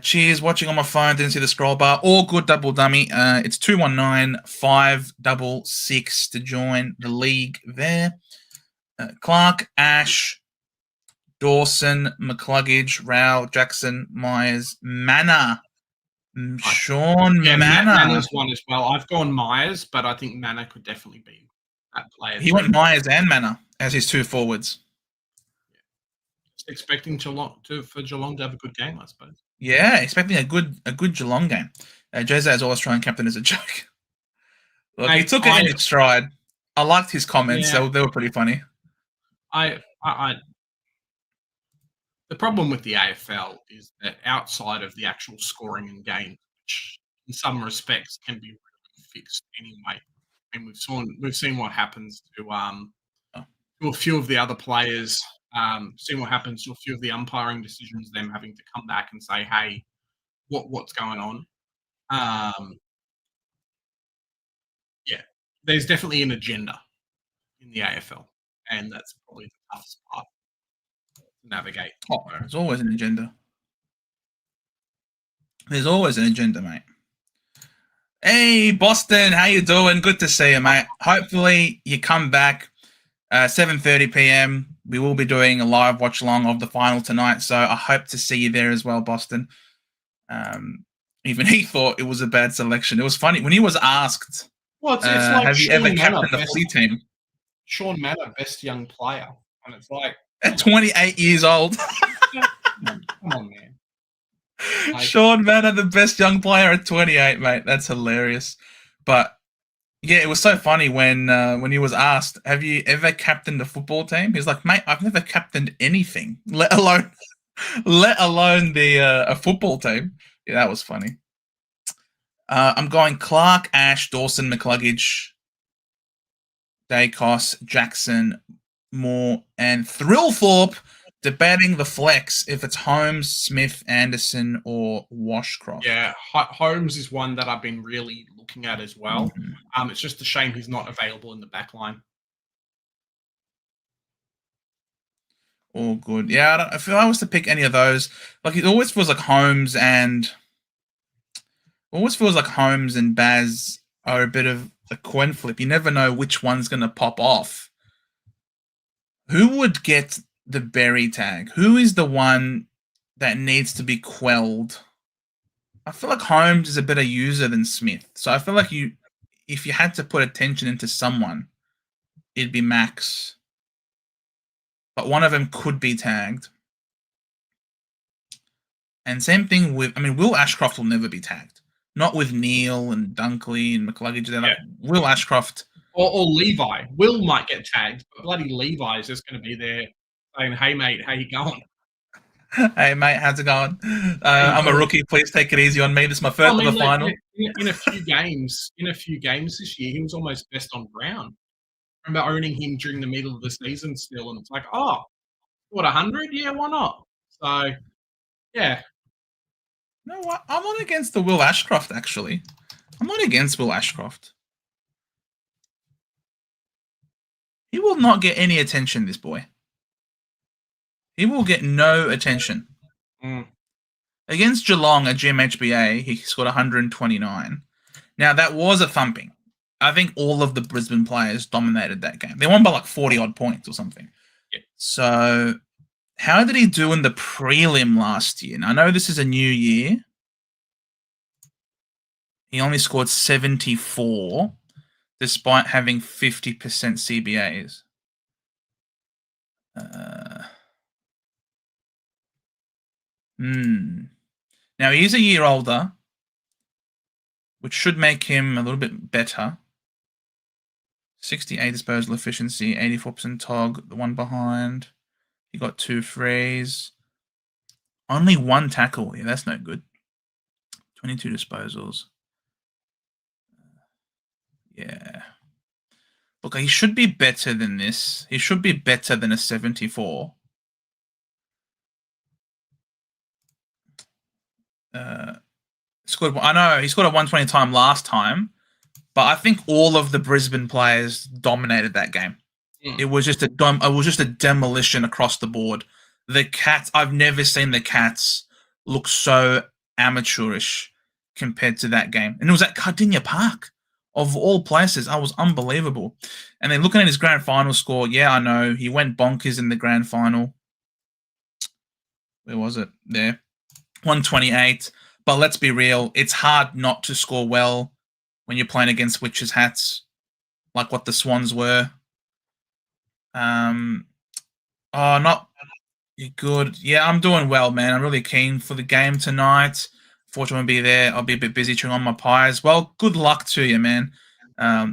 Cheers. Watching on my phone. Didn't see the scroll bar. All good, double dummy. It's 219-566 to join the league there. Clark, Ash, Dawson, McCluggage, Rao, Jackson, Myers, Manor. Sean Manor. Manor's one as well. I've gone Myers, but I think Manor could definitely be that player. He went Myers and Manor as his 2 forwards. Expecting for Geelong to have a good game, I suppose. Yeah, expecting a good Geelong game. Jose as All-Australian captain is a joke. Look, he took it in stride. I liked his comments. Yeah. They were pretty funny. The problem with the AFL is that outside of the actual scoring and game, which in some respects can be fixed anyway, and we've seen what happens to a few of the other players. Seeing what happens to a few of the umpiring decisions, them having to come back and say, "Hey, what's going on?" Yeah, there's definitely an agenda in the AFL, and that's probably the toughest part to navigate. Oh, there's always an agenda. There's always an agenda, mate. Hey, Boston, how you doing? Good to see you, mate. Hopefully you come back 7:30 p.m. We will be doing a live watch along of the final tonight, so I hope to see you there as well, Boston. Even he thought it was a bad selection. It was funny when he was asked, Well, it's like have you Sean ever Manor, captained the footy team? Sean Manor, best young player. And it's like... At 28 years old. Come on, man. Like, Sean Manor, the best young player at 28, mate. That's hilarious. But yeah, it was so funny when he was asked, "Have you ever captained a football team?" He's like, "Mate, I've never captained anything, let alone the a football team." Yeah, that was funny. I'm going Clark, Ash, Dawson, McCluggage, Dacos, Jackson, Moore, and Thrillthorpe. Debating the flex if it's Holmes, Smith, Anderson, or Washcroft. Yeah, Holmes is one that I've been really looking at as well. Mm-hmm. It's just a shame he's not available in the back line. All good. Yeah, if I was to pick any of those, like it always feels like Holmes and Baz are a bit of a coin flip. You never know which one's going to pop off. Who would get the berry tag? Who is the one that needs to be quelled? I feel like Holmes is a better user than Smith. So I feel like if you had to put attention into someone, it'd be Max. But one of them could be tagged. And same thing with, Will Ashcroft will never be tagged. Not with Neil and Dunkley and McCluggage. They're like, Will Ashcroft. Or Levi. Will might get tagged, but bloody Levi is just going to be there saying, "Hey, mate, how you going?" Hey, mate, how's it going? I'm a rookie. Please take it easy on me. This is my first of the final. In a few games this year, he was almost best on ground. I remember owning him during the middle of the season still, and it's like, oh, what, 100? Yeah, why not? So, yeah. No, I'm not against the Will Ashcroft, actually. I'm not against Will Ashcroft. He will not get any attention, this boy. He will get no attention. Against Geelong at GMHBA, he scored 129. Now, that was a thumping. I think all of the Brisbane players dominated that game. They won by like 40-odd points or something. Yeah. So, how did he do in the prelim last year? Now, I know this is a new year. He only scored 74, despite having 50% CBAs. Now, he's a year older, which should make him a little bit better. 68 disposal efficiency, 84% TOG, the one behind. He got 2 frees. Only 1 tackle. Yeah, that's no good. 22 disposals. Yeah. Look, he should be better than this. He should be better than a 74. I know he scored a 120 time last time, but I think all of the Brisbane players dominated that game. It was just a demolition across the board. The Cats, I've never seen the Cats look so amateurish compared to that game. And it was at Cardinia Park, of all places. I was unbelievable. And then looking at his grand final score, yeah, I know. He went bonkers in the grand final. Where was it? There. 128. But let's be real. It's hard not to score well when you're playing against Witches' Hats, like what the Swans were. Not good. Yeah, I'm doing well, man. I'm really keen for the game tonight. Fortunately, I'll be there. I'll be a bit busy chewing on my pies. Well, good luck to you, man.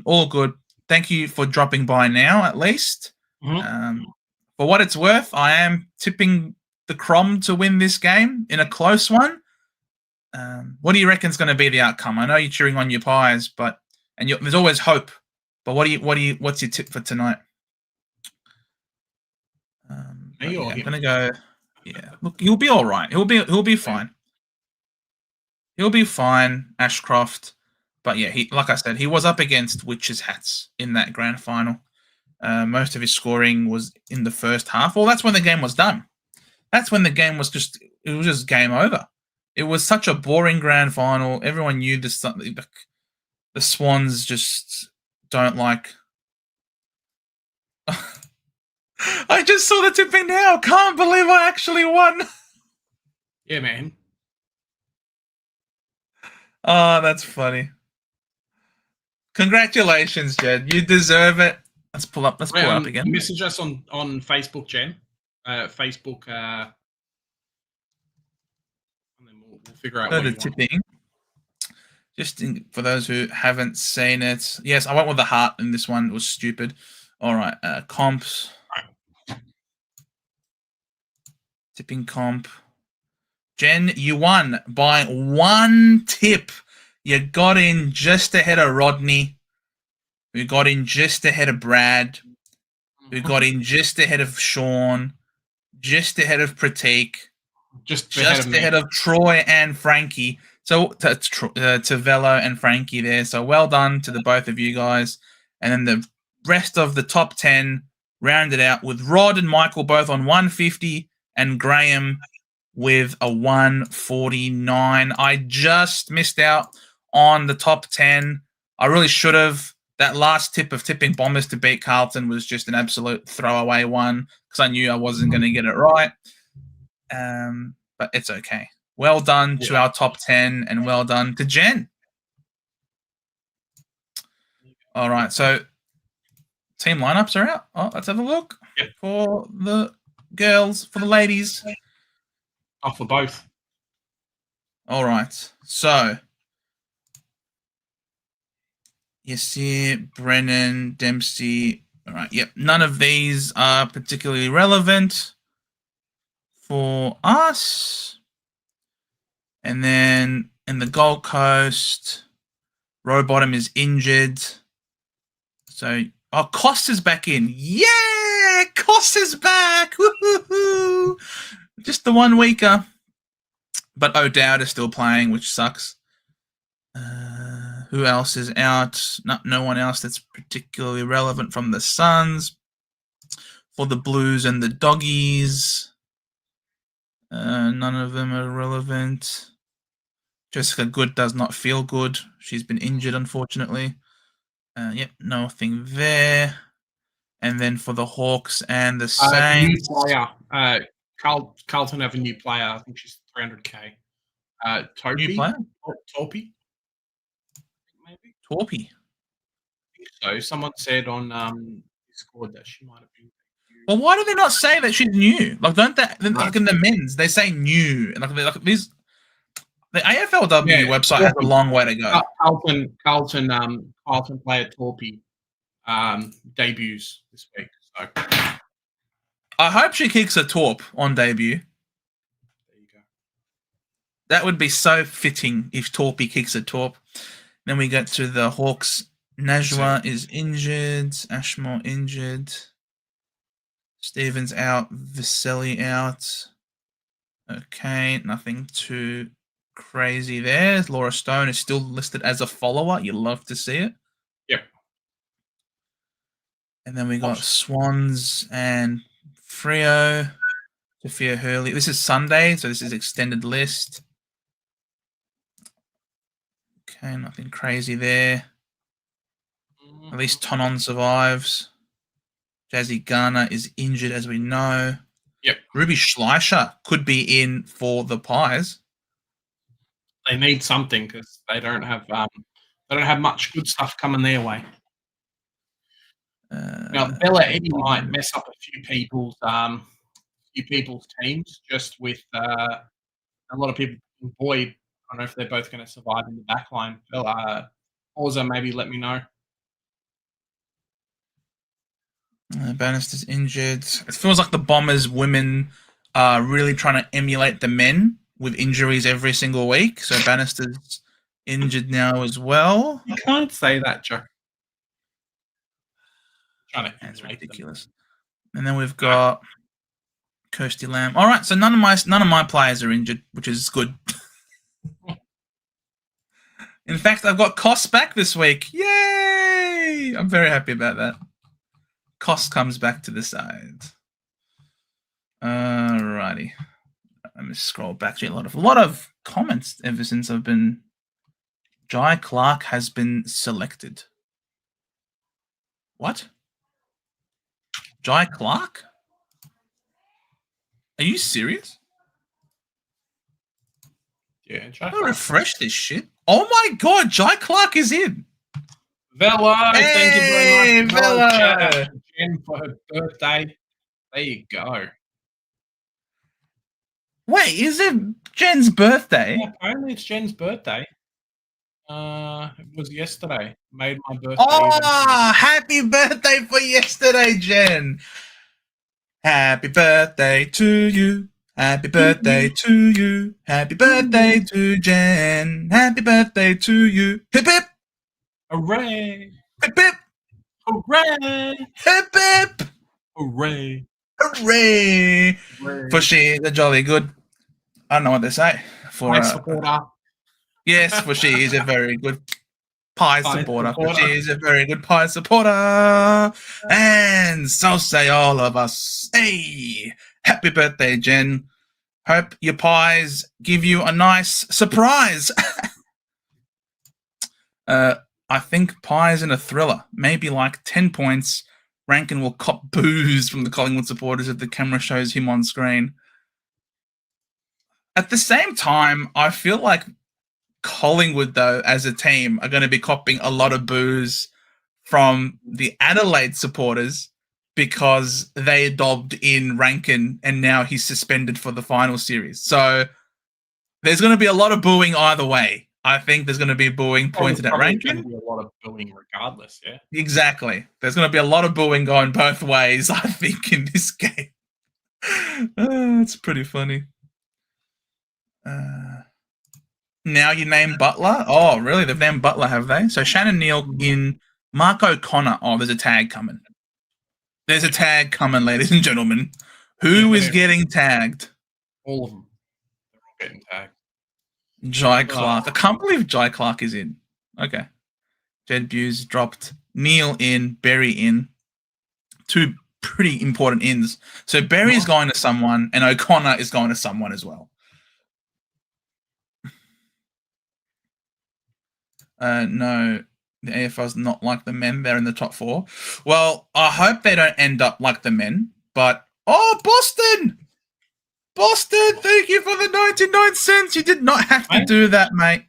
All good. Thank you for dropping by now, at least. For what it's worth, I am tipping the Crom to win this game in a close one. What do you reckon is going to be the outcome? I know you're cheering on your pies, but there's always hope. But what's your tip for tonight? I'm gonna go. Yeah, look, he'll be all right. He'll be fine. He'll be fine, Ashcroft. But yeah, like I said, he was up against Witches' Hats in that grand final. Most of his scoring was in the first half. Well, that's when the game was done. That's when the game was just game over. It was such a boring grand final. Everyone knew the Swans just don't like. I just saw the tipping now. Can't believe I actually won. Yeah, man. Oh, that's funny. Congratulations, Jed. You deserve it. Let's pull up. Let's pull it up again. Message us on Facebook, Jen. Facebook. And then we'll figure out Go what to you want. tipping. Just for those who haven't seen it. Yes, I went with the heart in this one. It was stupid. All right. Comps. Tipping comp. Jen, you won by 1 tip. You got in just ahead of Rodney, who got in just ahead of Brad, who got in just ahead of Sean, just ahead of Pratik, just ahead of Troy and Frankie. So to Velo and Frankie there. So well done to the both of you guys. And then the rest of the top 10 rounded out with Rod and Michael both on 150 and Graham with a 149. I just missed out on the top 10. I really should have. That last tip of tipping Bombers to beat Carlton was just an absolute throwaway one because I knew I wasn't going to get it right. But it's okay. Well done to our top 10 and well done to Jen. All right, so team lineups are out. Oh, let's have a look for the girls, for the ladies. Oh, for both. All right, so Yassir, Brennan, Dempsey. All right, yep. None of these are particularly relevant for us. And then in the Gold Coast, Rowbottom is injured. So, Cost is back in. Yeah, Cost is back. Woo-hoo-hoo. Just the 1 weeker. But O'Dowd is still playing, which sucks. Who else is out? No one else that's particularly relevant from the Suns. For the Blues and the Doggies, none of them are relevant. Jessica Good does not feel good. She's been injured, unfortunately. Yep, nothing there. And then for the Hawks and the Saints. New player. Carlton have a new player. I think she's 300k. Topi? New player? Torpy? Maybe? Torpy. I think so. Someone said on Discord that she might have been. Well, why do they not say that she's new? Like, don't they? Like in the men's, they say new. Like these. The AFLW website has a long way to go. Carlton player Torpy debuts this week. So I hope she kicks a torp on debut. There you go. That would be so fitting if Torpy kicks a torp. Then we get to the Hawks. Najwa is injured. Ashmore injured. Stevens out. Viselli out. Okay, nothing too crazy there. Laura Stone is still listed as a follower. You love to see it. Yep. And then we got Swans and Freo. Sophia Hurley. This is Sunday, so this is extended list. Okay, nothing crazy there. At least Tonon survives. Jazzy Garner is injured, as we know. Yep. Ruby Schleicher could be in for the Pies. They need something because they don't have much good stuff coming their way. Now Bella Eddie might mess up a few people's teams just with a lot of people. Boyd, I don't know if they're both going to survive in the back line. Orza, maybe let me know. Bannister's injured. It feels like the Bombers women are really trying to emulate the men with injuries every single week. So Bannister's injured now as well. You can't say that, Joe. That's ridiculous. And then we've got Kirsty Lamb. All right, so none of my players are injured, which is good. In fact, I've got Cost back this week. Yay! I'm very happy about that. Cost comes back to the side. Alrighty. Let me me scroll back to a lot of comments ever since I've been. Jai Clark has been selected. What? Jai Clark? Are you serious? Yeah, Jai I'll refresh this shit. Oh my god, Jai Clark is in. Velo, thank you very much. Velo. Shout out to Jen for her birthday. There you go. Wait, is it Jen's birthday? Yeah, apparently it's Jen's birthday. It was yesterday. Made my birthday. Oh, happy birthday for yesterday, Jen. Happy birthday to you. Happy birthday to you. Happy birthday to Jen. Happy birthday to you. Hip hip. Hooray! Hip hip. Hooray! Hip hip. Hooray! Hooray. For she is a jolly good. I don't know what they say. For Pie supporter. Yes, for she is a very good pie supporter. For she is a very good pie supporter. And so say all of us. Hey, happy birthday, Jen. Hope your pies give you a nice surprise. I think pies in a thriller. Maybe like 10 points. Rankin will cop boos from the Collingwood supporters if the camera shows him on screen. At the same time, I feel like Collingwood, though, as a team, are going to be copping a lot of boos from the Adelaide supporters because they dobbed in Rankin and now he's suspended for the final series. So there's going to be a lot of booing either way. I think there's going to be booing pointed at Rankin. There's going to be a lot of booing regardless, yeah. Exactly. There's going to be a lot of booing going both ways, I think, in this game. It's pretty funny. Now you name Butler? Oh, really? They've named Butler, have they? So Shannon Neal in Mark O'Connor. Oh, there's a tag coming. There's a tag coming, ladies and gentlemen. Who is getting tagged? All of them. They're all getting tagged. Jai Clark. I can't believe Jai Clark is in. Okay. Jed Buse dropped. Neal in. Berry in. Two pretty important ins. So Berry is going to someone and O'Connor is going to someone as well. No, the AFL's not like the men. They're in the top 4. Well, I hope they don't end up like the men. But, oh, Boston! Boston, thank you for the 99 cents. You did not have to do that, mate.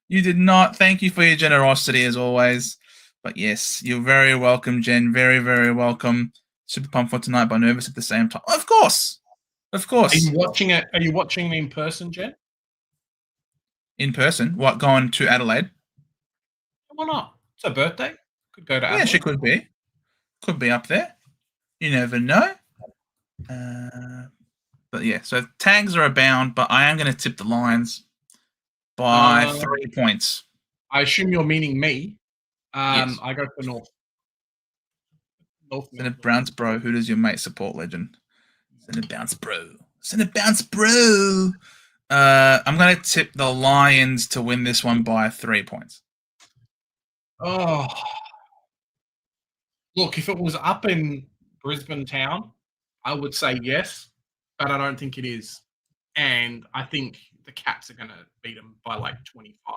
You did not. Thank you for your generosity, as always. But, yes, you're very welcome, Jen. Very, very welcome. Super pumped for tonight, but nervous at the same time. Of course. Of course. Are you watching it? Are you watching it in person, Jen? In person? What, going to Adelaide? Why not? It's her birthday. Could go to Adelaide. Yeah, she could be. Could be up there. You never know. But yeah, so tags are abound, but I am going to tip the Lions by 3 points. I assume you're meaning me. Yes. I go for North. Senate Browns, bro. Who does your mate support, legend? Senate Bounce, bro. Senate Bounce, bro. I'm going to tip the Lions to win this one by 3 points. Oh, look, if it was up in Brisbane town, I would say yes, but I don't think it is. And I think the Cats are going to beat them by like 25.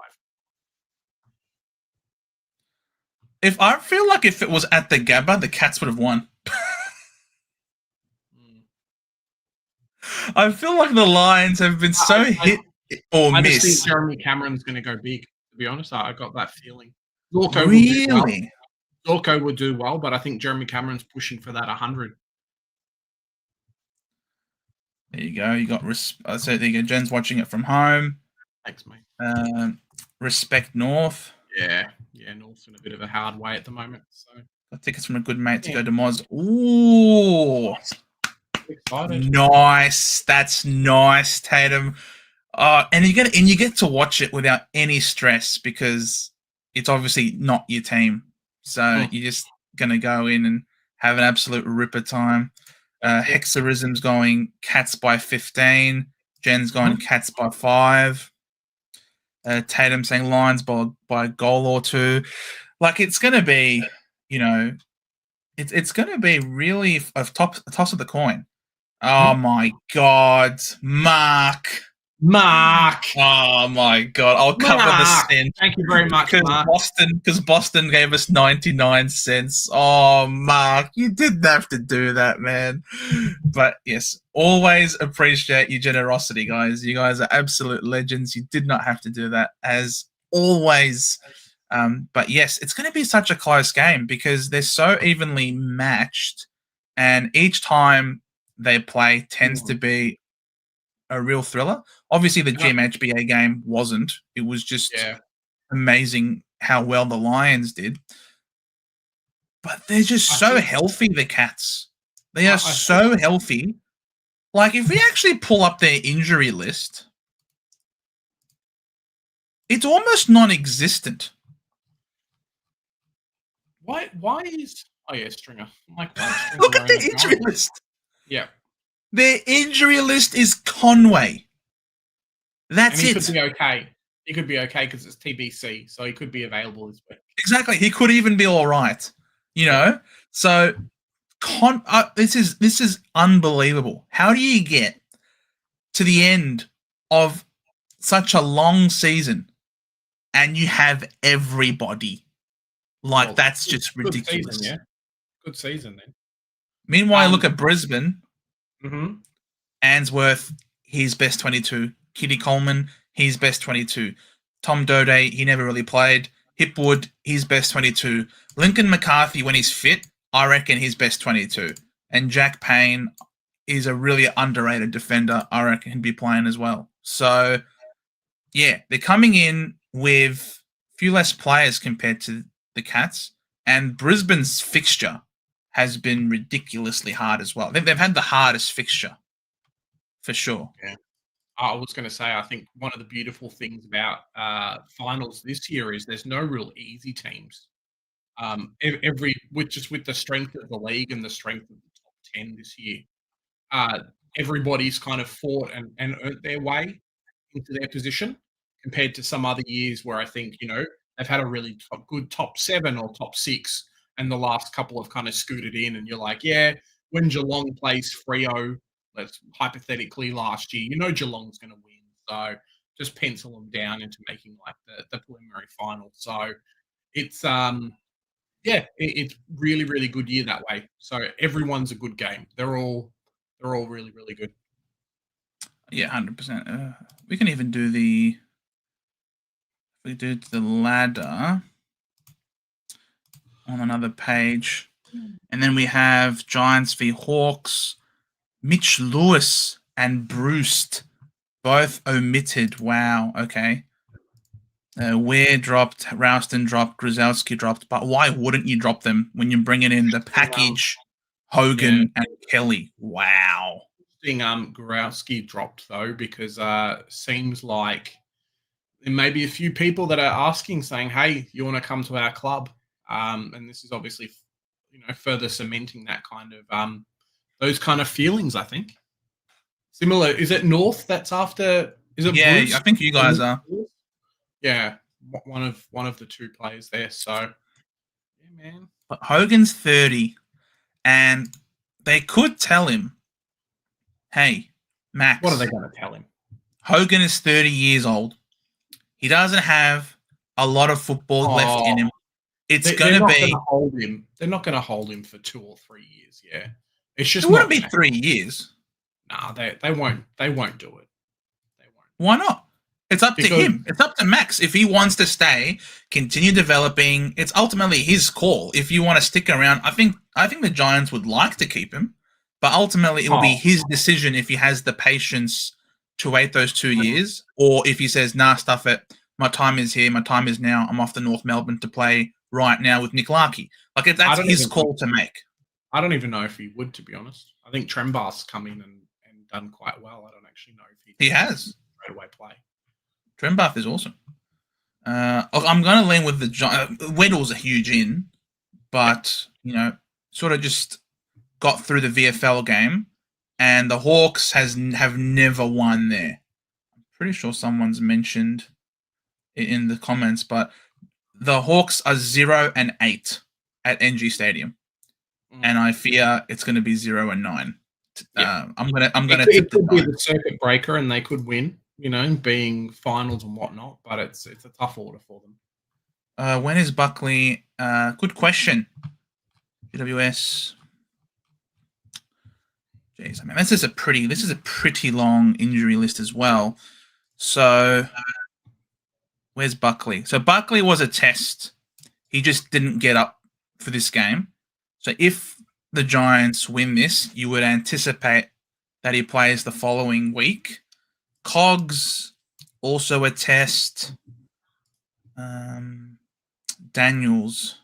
I feel like if it was at the Gabba, the Cats would have won. I feel like the Lions have been so hit or miss. I just think Jeremy Cameron's going to go big, to be honest. I got that feeling. Zorko really? Zorko would do well, but I think Jeremy Cameron's pushing for that 100. There you go. You got so there you go. Jen's watching it from home. Thanks, mate. Respect North. Yeah, North's in a bit of a hard way at the moment. So got tickets from a good mate to go to Moz. Ooh, excited. Nice. That's nice, Tatum. And you get to watch it without any stress because it's obviously not your team. So you're just gonna go in and have an absolute ripper time. Hexarism's going Cats by 15. Jen's going Cats by 5. Tatum saying Lions by a goal or 2. Like it's going to be, it's going to be really a toss of the coin. Oh my God, Mark. Oh my God, I'll cover the cent. Thank you very much, Mark. Because Boston gave us 99 cents. Oh, Mark, you didn't have to do that, man. But yes, always appreciate your generosity, guys. You guys are absolute legends. You did not have to do that, as always. But yes, it's going to be such a close game because they're so evenly matched, and each time they play tends to be a real thriller. Obviously, the GMHBA game wasn't. It was just amazing how well the Lions did. But they're just so healthy, the Cats. They are so healthy. Like, if we actually pull up their injury list, it's almost non-existent. Why is... Oh, yeah, Stringer. I'm like, Stringer look at the injury list. Yeah. Their injury list is Conway. That's and he it. Could be okay. He could be okay because it's TBC, so he could be available this week. Exactly. He could even be all right. You know? So this is unbelievable. How do you get to the end of such a long season and you have everybody? Like, that's just ridiculous. Good season, yeah. Good season, then. Meanwhile, look at Brisbane. Mm-hmm. Answorth, he's best 22. Kitty Coleman, he's best 22. Tom Doday, he never really played. Hipwood, he's best 22. Lincoln McCarthy, when he's fit, I reckon he's best 22. And Jack Payne is a really underrated defender. I reckon he'd be playing as well. So, yeah, they're coming in with a few less players compared to the Cats. And Brisbane's fixture has been ridiculously hard as well. They've had the hardest fixture, for sure. Yeah. I was going to say, I think one of the beautiful things about finals this year is there's no real easy teams. With the strength of the league and the strength of the top 10 this year, everybody's kind of fought and earned their way into their position compared to some other years where I think, they've had a really good top 7 or top 6 and the last couple have kind of scooted in and you're like, yeah, when Geelong plays Freo, let's hypothetically last year, Geelong's going to win. So just pencil them down into making like the preliminary final. So it's, it's really, really good year that way. So everyone's a good game. They're all really, really good. Yeah, 100%. We can even do the ladder on another page. And then we have Giants v Hawks, Mitch Lewis and Bruce both omitted. Wow, okay. Ware dropped, Ralston dropped, Grzelski dropped, but why wouldn't you drop them when you're bringing in the package, Hogan and Kelly? Wow. Grzelski dropped, though, because seems like there may be a few people that are asking, saying, hey, you want to come to our club? And this is obviously, further cementing that kind of those kind of feelings, I think. Similar, is it North that's after? Is it? Yeah, Bruce? I think you guys are. Yeah, one of the two players there. So, yeah, man. But Hogan's 30, and they could tell him, "Hey, Max." What are they going to tell him? Hogan is 30 years old. He doesn't have a lot of football left in him. It's going to be. Hold him. They're not going to hold him for 2 or 3 years. Yeah, it's just. It wouldn't be 3 years. Nah, they won't. They won't do it. They won't. Why not? It's up to him. It's up to Max. If he wants to stay, continue developing, it's ultimately his call. If you want to stick around, I think the Giants would like to keep him, but ultimately it will be his decision if he has the patience to wait those 2 years, or if he says, nah, stuff it. My time is here. My time is now. I'm off to North Melbourne to play right now with Nick Larkey. Like, that's his call to make. I don't even know if he would, to be honest. I think Trembar's come in and done quite well. I don't actually know if he has straight away play. Trembath is awesome. I'm going to lean with the Weddle's a huge in, but sort of just got through the VFL game, and the Hawks have never won there. I'm pretty sure someone's mentioned it in the comments, but the Hawks are 0-8 at NG Stadium, and I fear it's going to be 0-9. I'm gonna It tip the could be Giants. the circuit breaker, and they could win. Being finals and whatnot, but it's a tough order for them. When is Buckley? Good question. GWS. Jeez, I mean, this is a pretty long injury list as well. So, where's Buckley? So Buckley was a test. He just didn't get up for this game. So if the Giants win this, you would anticipate that he plays the following week. Cogs, also a test. Daniels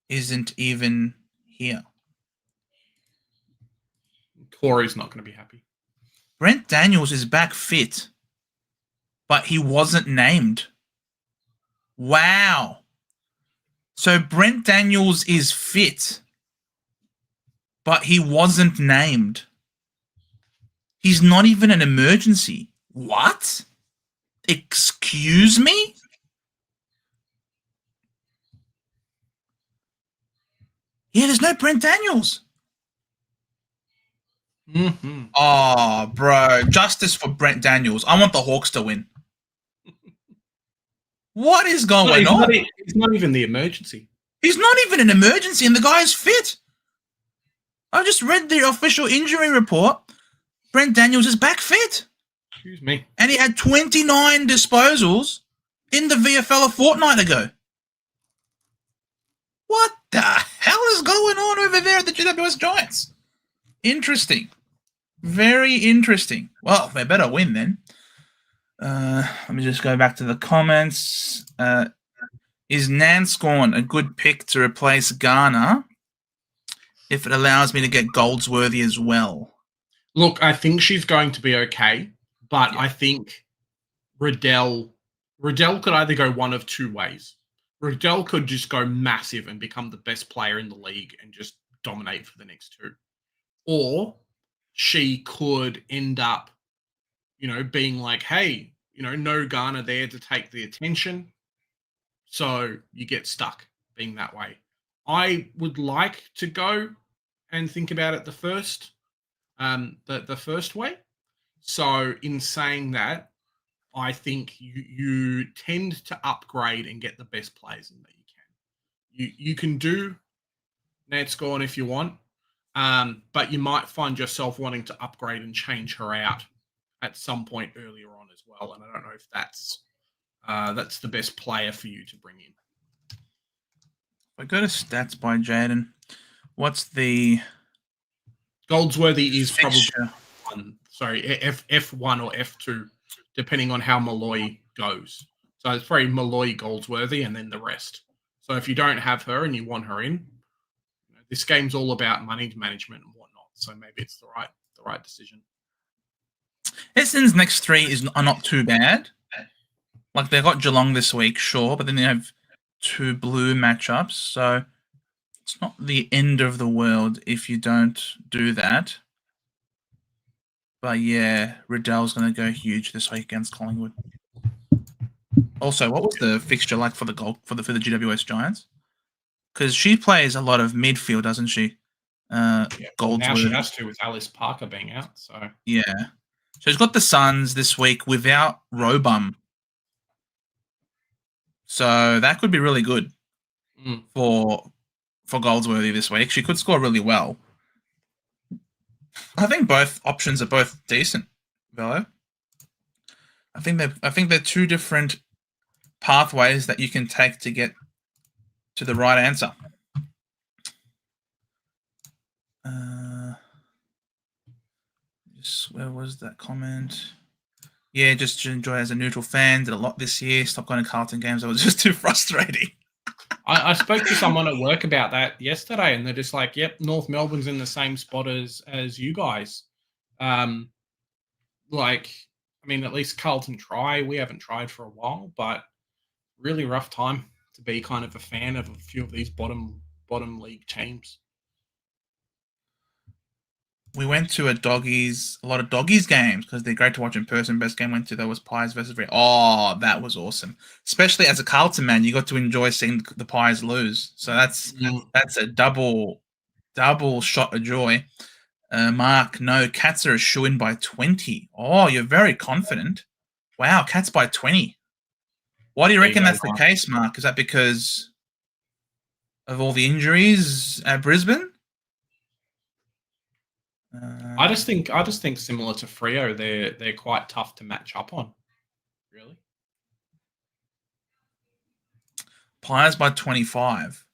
isn't even here. Corey's not going to be happy. Brent Daniels is back fit, but he wasn't named. Wow. So Brent Daniels is fit, but he wasn't named. He's not even an emergency. What? Excuse me? Yeah, there's no Brent Daniels. Mm-hmm. Oh, bro. Justice for Brent Daniels. I want the Hawks to win. What is going on? He's not even the emergency. He's not even an emergency, and the guy is fit. I just read the official injury report. Brent Daniels is back fit. Excuse me. And he had 29 disposals in the VFL a fortnight ago. What the hell is going on over there at the GWS Giants? Interesting. Very interesting. Well, they better win then. Let me just go back to the comments. Is Nanscorn a good pick to replace Garner if it allows me to get Goldsworthy as well? Look, I think she's going to be okay, but I think Riddell could either go one of two ways. Riddell could just go massive and become the best player in the league and just dominate for the next two. Or she could end up, being like, hey, no Garner there to take the attention. So you get stuck being that way. I would like to go and think about it the first way. So in saying that, I think you tend to upgrade and get the best players in that you can. You can do Natscorn if you want, but you might find yourself wanting to upgrade and change her out at some point earlier on as well. And I don't know if that's the best player for you to bring in. I go to stats by Jaden. What's the Goldsworthy is fixture? Probably one. Sorry, F1 or F2, depending on how Malloy goes. So it's very Malloy, Goldsworthy, and then the rest. So if you don't have her and you want her in, this game's all about money management and whatnot. So maybe it's the right decision. Essendon's next three are not too bad. Like, they got Geelong this week, sure, but then they have two Blue matchups, so it's not the end of the world if you don't do that. But yeah, Riddell's going to go huge this week against Collingwood. Also, what was the fixture like for the GWS Giants? Because she plays a lot of midfield, doesn't she? Goldsworthy. Now she has to with Alice Parker being out. So yeah, so she's got the Suns this week without Robum. So that could be really good for Goldsworthy this week. She could score really well. I think both options are both decent, Velo. I think they're two different pathways that you can take to get to the right answer. Where was that comment? Yeah, just to enjoy as a neutral fan. Did a lot this year. Stopped going to Carlton games. It was just too frustrating. I spoke to someone at work about that yesterday, and they're just like, yep, North Melbourne's in the same spot as you guys. At least Carlton try. We haven't tried for a while, but really rough time to be kind of a fan of a few of these bottom league teams. We went to a lot of doggies games because they're great to watch in person. Best game went to there was Pies versus Red. Oh, that was awesome. Especially as a Carlton man, you got to enjoy seeing the Pies lose. So that's a double shot of joy. Mark, no, Cats are a shoo-in by 20. Oh, you're very confident. Wow, Cats by 20. Why do you There you reckon go, that's the Mark. case, Mark? Is that because of all the injuries at Brisbane? I just think similar to Frio, they're quite tough to match up on. Really. Pies by 25.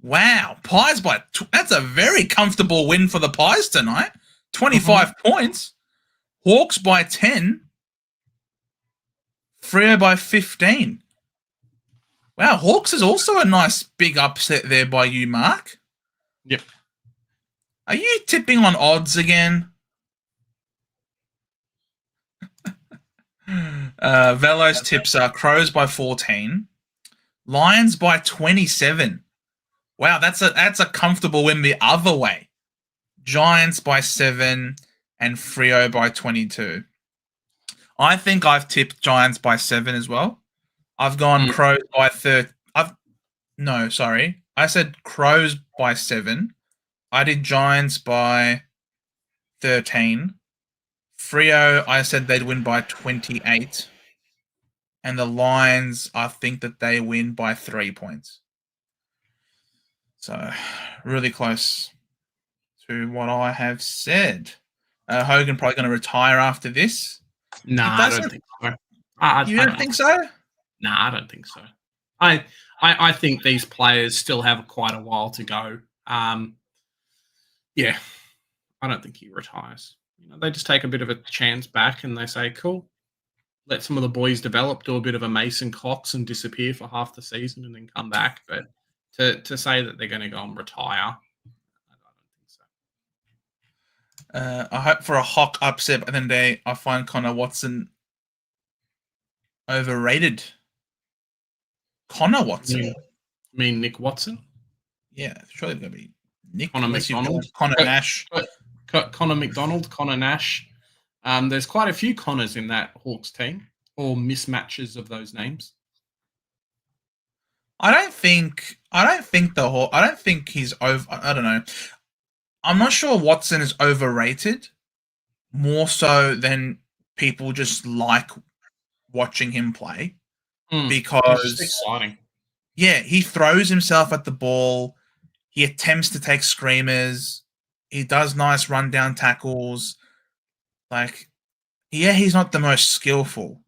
Wow, Pies by that's a very comfortable win for the Pies tonight. 25 points. Hawks by 10. Freo by 15. Wow, Hawks is also a nice big upset there by you, Mark. Yep. Are you tipping on odds again? Velo's tips are Crows by 14. Lions by 27. Wow, that's a comfortable win the other way. Giants by 7 and Freo by 22. I think I've tipped Giants by 7 as well. I've gone Crows by 30. No, sorry. I said Crows by 7. I did Giants by 13. Freo, I said they'd win by 28. And the Lions, I think that they win by 3 points. So, really close to what I have said. Hogan probably going to retire after this. Nah, I don't think so. You don't think so? Nah, I don't think so. I think these players still have quite a while to go. Yeah, I don't think he retires. They just take a bit of a chance back and they say, cool, let some of the boys develop, do a bit of a Mason Cox and disappear for half the season and then come back. But to say that they're going to go and retire, I don't think so. I hope for a Hawk upset, but then I find Connor Watson overrated. Connor Watson? You mean Nick Watson? Yeah, surely going to be Nick. Connor McDonald. Connor Nash. Connor McDonald, Connor Nash. There's quite a few Connors in that Hawks team, or mismatches of those names. I don't think he's over. I don't know. I'm not sure Watson is overrated, more so than people just like watching him play because it's exciting. Yeah, he throws himself at the ball. He attempts to take screamers. He does nice rundown tackles. He's not the most skillful,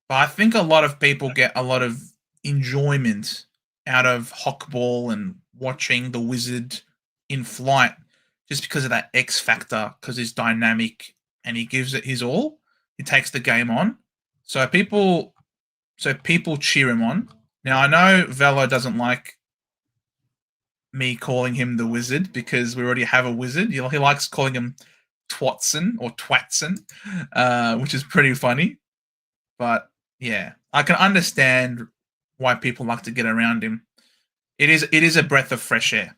but I think a lot of people get a lot of enjoyment out of Hawkball and watching the Wizard in flight just because of that X factor, because he's dynamic and he gives it his all. He takes the game on. So people cheer him on. Now, I know Velo doesn't like me calling him the Wizard because we already have a Wizard. He likes calling him Twatson or Twatson, which is pretty funny. But yeah, I can understand why people like to get around him. It is a breath of fresh air.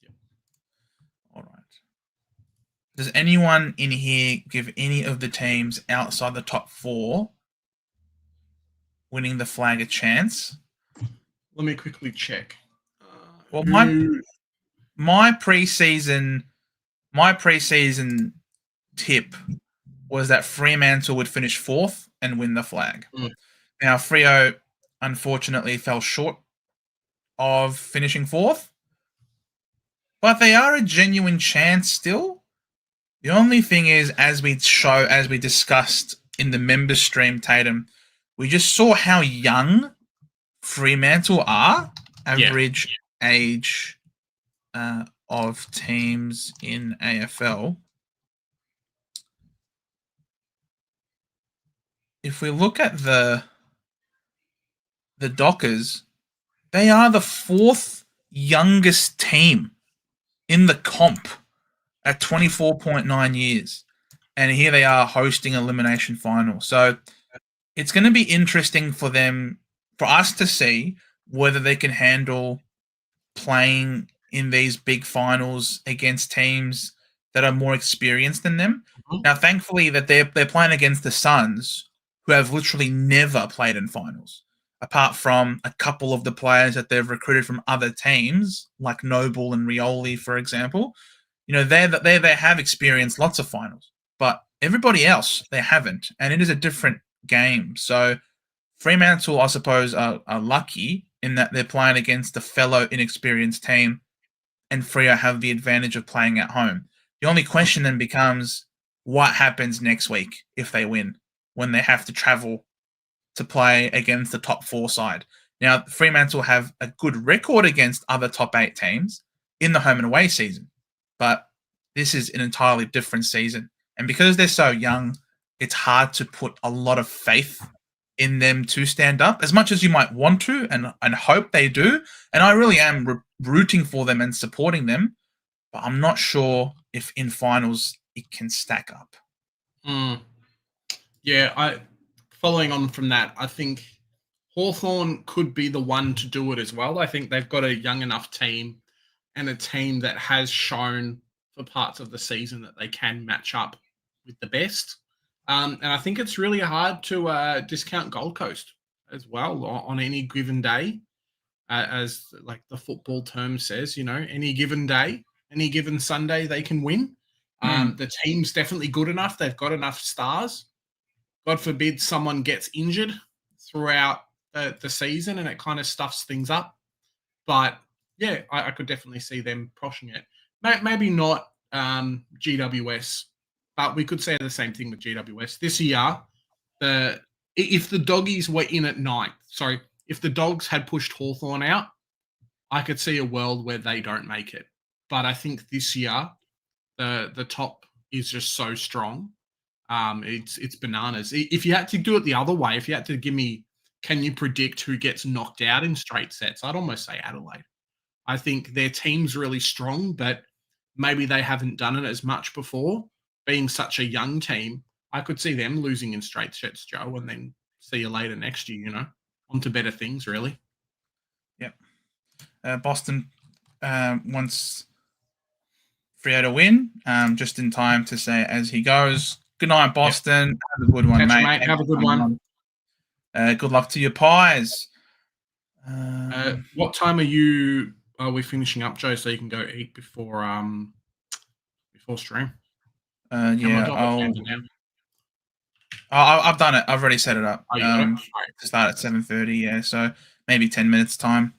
Yep. All right. Does anyone in here give any of the teams outside the top 4 winning the flag a chance? Let me quickly check. Well, my preseason tip was that Fremantle would finish 4th and win the flag. Now, Freo unfortunately fell short of finishing 4th, but they are a genuine chance still. The only thing is, as we discussed in the members stream, Tatum, we just saw how young Fremantle are. Average age of teams in AFL. If we look at the Dockers, they are the 4th youngest team in the comp at 24.9 years. And here they are hosting elimination final. So it's going to be interesting for us to see whether they can handle playing in these big finals against teams that are more experienced than them. Now, thankfully, that they're playing against the Suns, who have literally never played in finals. apart from a couple of the players that they've recruited from other teams, like Noble and Rioli, for example, they have experienced lots of finals, but everybody else they haven't, and it is a different game. So Fremantle, I suppose, are lucky in that they're playing against a fellow inexperienced team, and Freo have the advantage of playing at home. The only question then becomes what happens next week if they win, when they have to travel to play against the top 4 side. Now, Fremantle have a good record against other top 8 teams in the home and away season, but this is an entirely different season. And because they're so young, it's hard to put a lot of faith in them to stand up as much as you might want to and hope they do. And I really am rooting for them and supporting them, but I'm not sure if in finals it can stack up. Yeah, following on from that, I think Hawthorn could be the one to do it as well. I think they've got a young enough team and a team that has shown for parts of the season that they can match up with the best. And I think it's really hard to discount Gold Coast as well on any given day, as like the football term says, any given day, any given Sunday, they can win. The team's definitely good enough. They've got enough stars. God forbid someone gets injured throughout the season and it kind of stuffs things up. But yeah, I could definitely see them pushing it. Maybe not GWS, but we could say the same thing with GWS. This year, if the Doggies were in at 9th, if the Dogs had pushed Hawthorn out, I could see a world where they don't make it. But I think this year, the top is just so strong. It's bananas. If you had to do it the other way, if you had to give me, can you predict who gets knocked out in straight sets? I'd almost say Adelaide. I think their team's really strong, but maybe they haven't done it as much before. Being such a young team, I could see them losing in straight sets, Joe, and then see you later next year, on to better things, really. Yep. Boston wants Freo to win, just in time to say as he goes, good night, Boston. Yep. Have a good one, mate. Have a good one. Good luck to your Pies. What time are we finishing up, Joe, so you can go eat before stream? Yeah, I've done it. I've already set it up. To start at 7:30. Yeah, so maybe 10 minutes time.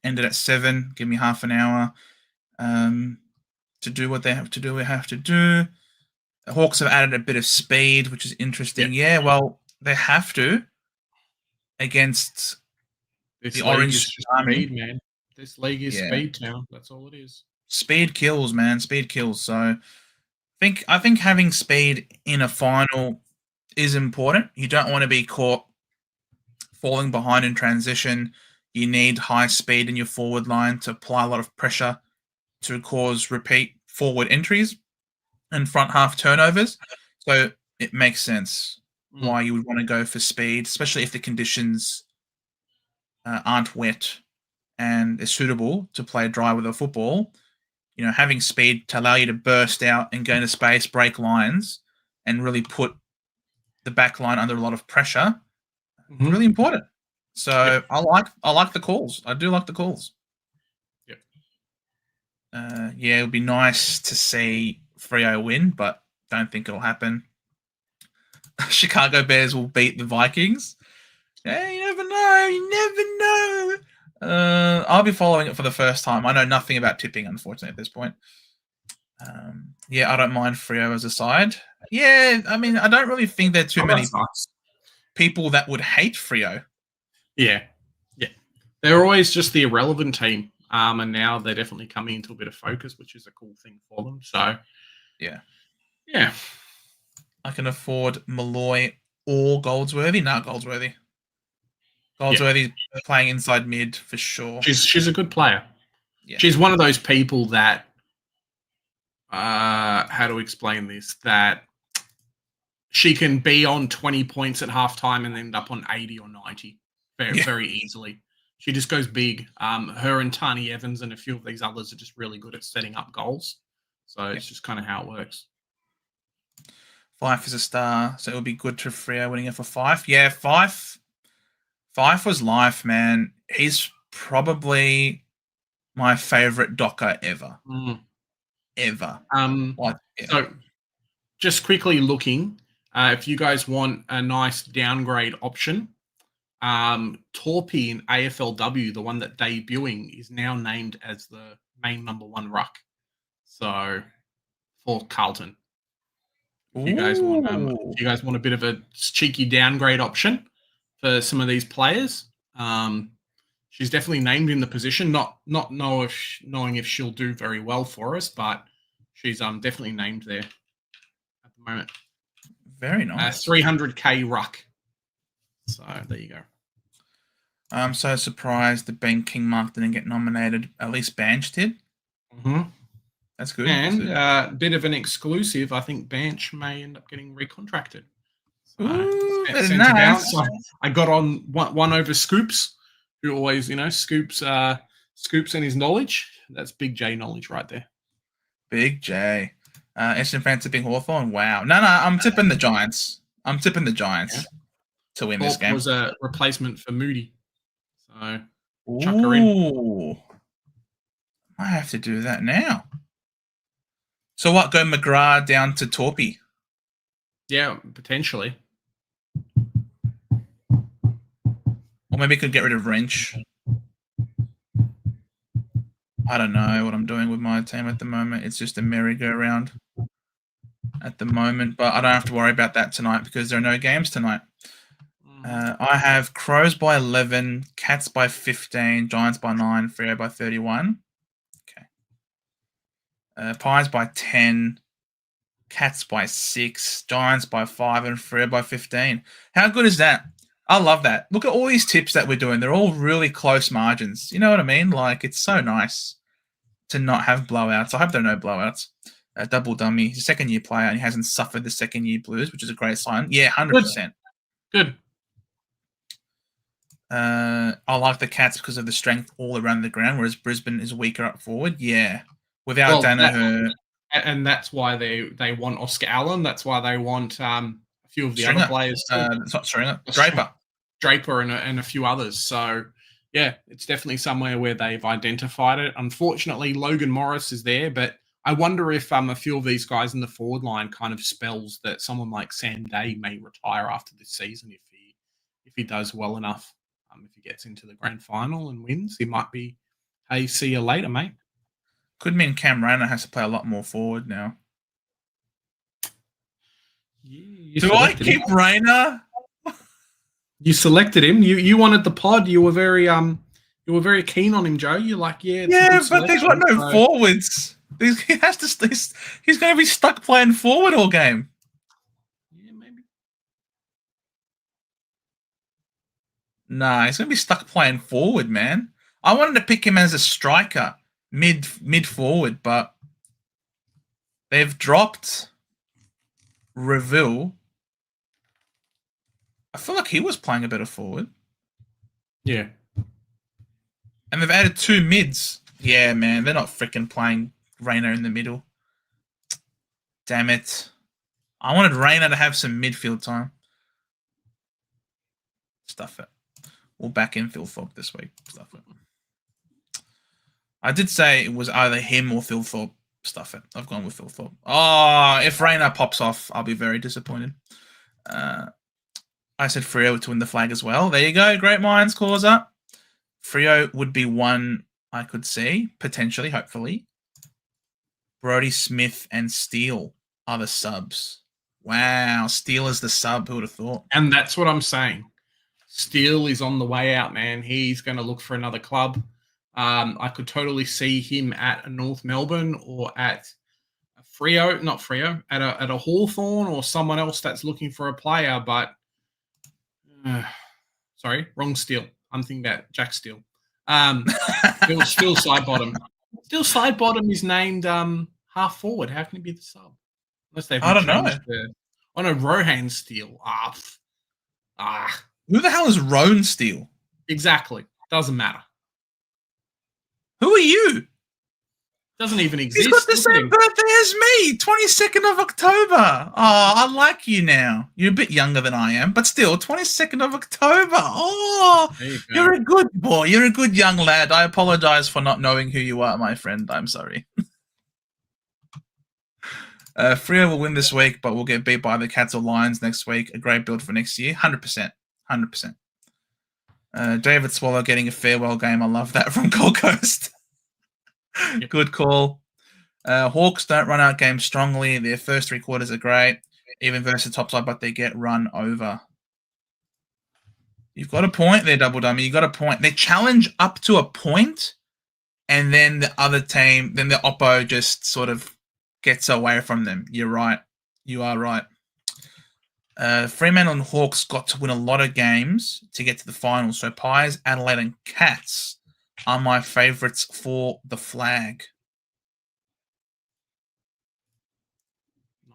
Ended at 7. Give me half an hour to do what they have to do. The Hawks have added a bit of speed, which is interesting. Yep. Yeah, well, they have to against the Orange speed, man. This league is speed town. That's all it is. Speed kills, man. Speed kills. So I think having speed in a final is important. You don't want to be caught falling behind in transition. You need high speed in your forward line to apply a lot of pressure to cause repeat forward entries and front half turnovers. So it makes sense why you would want to go for speed, especially if the conditions aren't wet and is suitable to play dry with a football. Having speed to allow you to burst out and go into space, break lines, and really put the back line under a lot of pressure, really important. So I like the calls. I do like the calls. Yep. Yeah, it would be nice to see Freo win, but don't think it'll happen. Chicago Bears will beat the Vikings. Yeah, you never know. You never know. I'll be following it for the first time. I know nothing about tipping, unfortunately, at this point. Yeah, I don't mind Freo as a side. Yeah, I mean, I don't really think there are too many people that would hate Freo. Yeah. They're always just the irrelevant team, and now they're definitely coming into a bit of focus, which is a cool thing for them. So, yeah. I can afford Malloy or Goldsworthy. No, Goldsworthy. Goldsworthy's playing inside mid for sure. She's a good player. Yeah. She's one of those people that, how to explain this, that she can be on 20 points at halftime and end up on 80 or 90 very easily. She just goes big. Her and Tani Evans and a few of these others are just really good at setting up goals. So it's just kind of how it works. Fife is a star, so it would be good to Freo winning it for Fife. Yeah, Fife. Fife was life, man. He's probably my favorite Docker ever. Ever. What? Yeah. So just quickly looking, if you guys want a nice downgrade option, Torpy in AFLW, the one that debuting, is now named as the main number 1 ruck. So for Carlton, if you guys want a bit of a cheeky downgrade option for some of these players, she's definitely named in the position. Not knowing if she'll do very well for us, but she's definitely named there at the moment. Very nice. 300k ruck. So there you go. I'm so surprised that Ben King Mark didn't get nominated. At least Banch did. Mm-hmm. That's good. And a bit of an exclusive. I think Banch may end up getting recontracted. So, ooh, nice. I got on one over Scoops, who always, Scoops and his knowledge. That's Big J knowledge right there. Big J. Essendon fans tipping Hawthorn. Wow. No, I'm tipping the Giants. To win this game. Was a replacement for Moody. So chuck her in. I have to do that now. So what? Go McGrath down to Torpy? Yeah, potentially. Or maybe could get rid of Wrench. I don't know what I'm doing with my team at the moment. It's just a merry-go-round at the moment. But I don't have to worry about that tonight because there are no games tonight. I have Crows by 11, Cats by 15, Giants by 9, Freo by 31. Okay. Pies by 10, Cats by 6, Giants by 5, and Freo by 15. How good is that? I love that. Look at all these tips that we're doing. They're all really close margins. You know what I mean? Like, it's so nice to not have blowouts. I hope there are no blowouts. Double dummy. He's a second-year player, and he hasn't suffered the second-year blues, which is a great sign. Yeah, 100%. Good. I like the Cats because of the strength all around the ground, whereas Brisbane is weaker up forward. Yeah. Without Danaher. And that's why they want Oscar Allen. That's why they want a few of the Stringer. other players. It's not Stringer. Draper and a few others. So, yeah, it's definitely somewhere where they've identified it. Unfortunately, Logan Morris is there, but I wonder if a few of these guys in the forward line kind of spells that someone like Sam Day may retire after this season if he does well enough. If he gets into the grand final and wins, he might be, hey, see you later, mate. Could mean Cam Rayner has to play a lot more forward now. Do I keep Rayner? You selected him. You wanted the pod. You were very keen on him, Joe. You're like, yeah. But there's got no forwards. He has to. He's going to be stuck playing forward all game. Yeah, maybe. Nah, he's going to be stuck playing forward, man. I wanted to pick him as a striker, mid forward, but they've dropped Reville. I feel like he was playing a better forward. Yeah. And they've added 2 mids. Yeah, man, they're not freaking playing Rayner in the middle. Damn it. I wanted Rayner to have some midfield time. Stuff it. We'll back in Phil Thorpe this week. Stuff it. I did say it was either him or Phil Thorpe. Stuff it. I've gone with Phil Thorpe. Oh, if Rayner pops off, I'll be very disappointed. I said Freo to win the flag as well. There you go. Great minds, cause up. Freo would be one I could see, potentially, hopefully. Brodie Smith and Steele are the subs. Wow, Steele is the sub. Who would have thought? And that's what I'm saying. Steele is on the way out, man. He's going to look for another club. I could totally see him at North Melbourne or at Freo, not Freo, at a Hawthorn or someone else that's looking for a player. But sorry, wrong Steele. I'm thinking about Jack Steele. Still side bottom. Still side bottom is named half forward. How can he be the sub? Unless they've I don't know. Oh no, Rohan Steele. Who the hell is Roan Steele? Exactly. Doesn't matter. Who are you? Doesn't even exist. He's got the same birthday as me, 22nd of October. Oh, I like you now. You're a bit younger than I am, but still, 22nd of October. Oh, you're a good boy. You're a good young lad. I apologize for not knowing who you are, my friend. I'm sorry. Freo will win this week, but we'll get beat by the Cats or Lions next week. A great build for next year. 100%. 100%. David Swallow getting a farewell game. I love that from Gold Coast. Yep. Good call. Hawks don't run out games strongly. Their first 3 quarters are great, even versus the top side, but they get run over. You've got a point there, Double Dummy. You've got a point. They challenge up to a point, and then the other team, then the oppo just sort of gets away from them. You're right. You are right. Fremantle and Hawks got to win a lot of games to get to the finals. So Pies, Adelaide, and Cats are my favourites for the flag.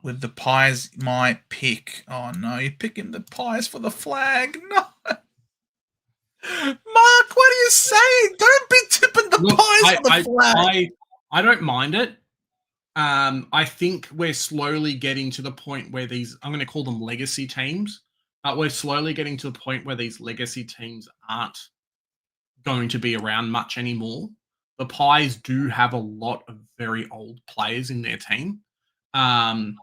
With the Pies, my pick. Oh, no, you're picking the Pies for the flag. No. Mark, what are you saying? Don't be tipping the Pies for the flag. I don't mind it. I think we're slowly getting to the point where these, I'm going to call them legacy teams, but we're slowly getting to the point where these legacy teams aren't going to be around much anymore. The Pies do have a lot of very old players in their team. And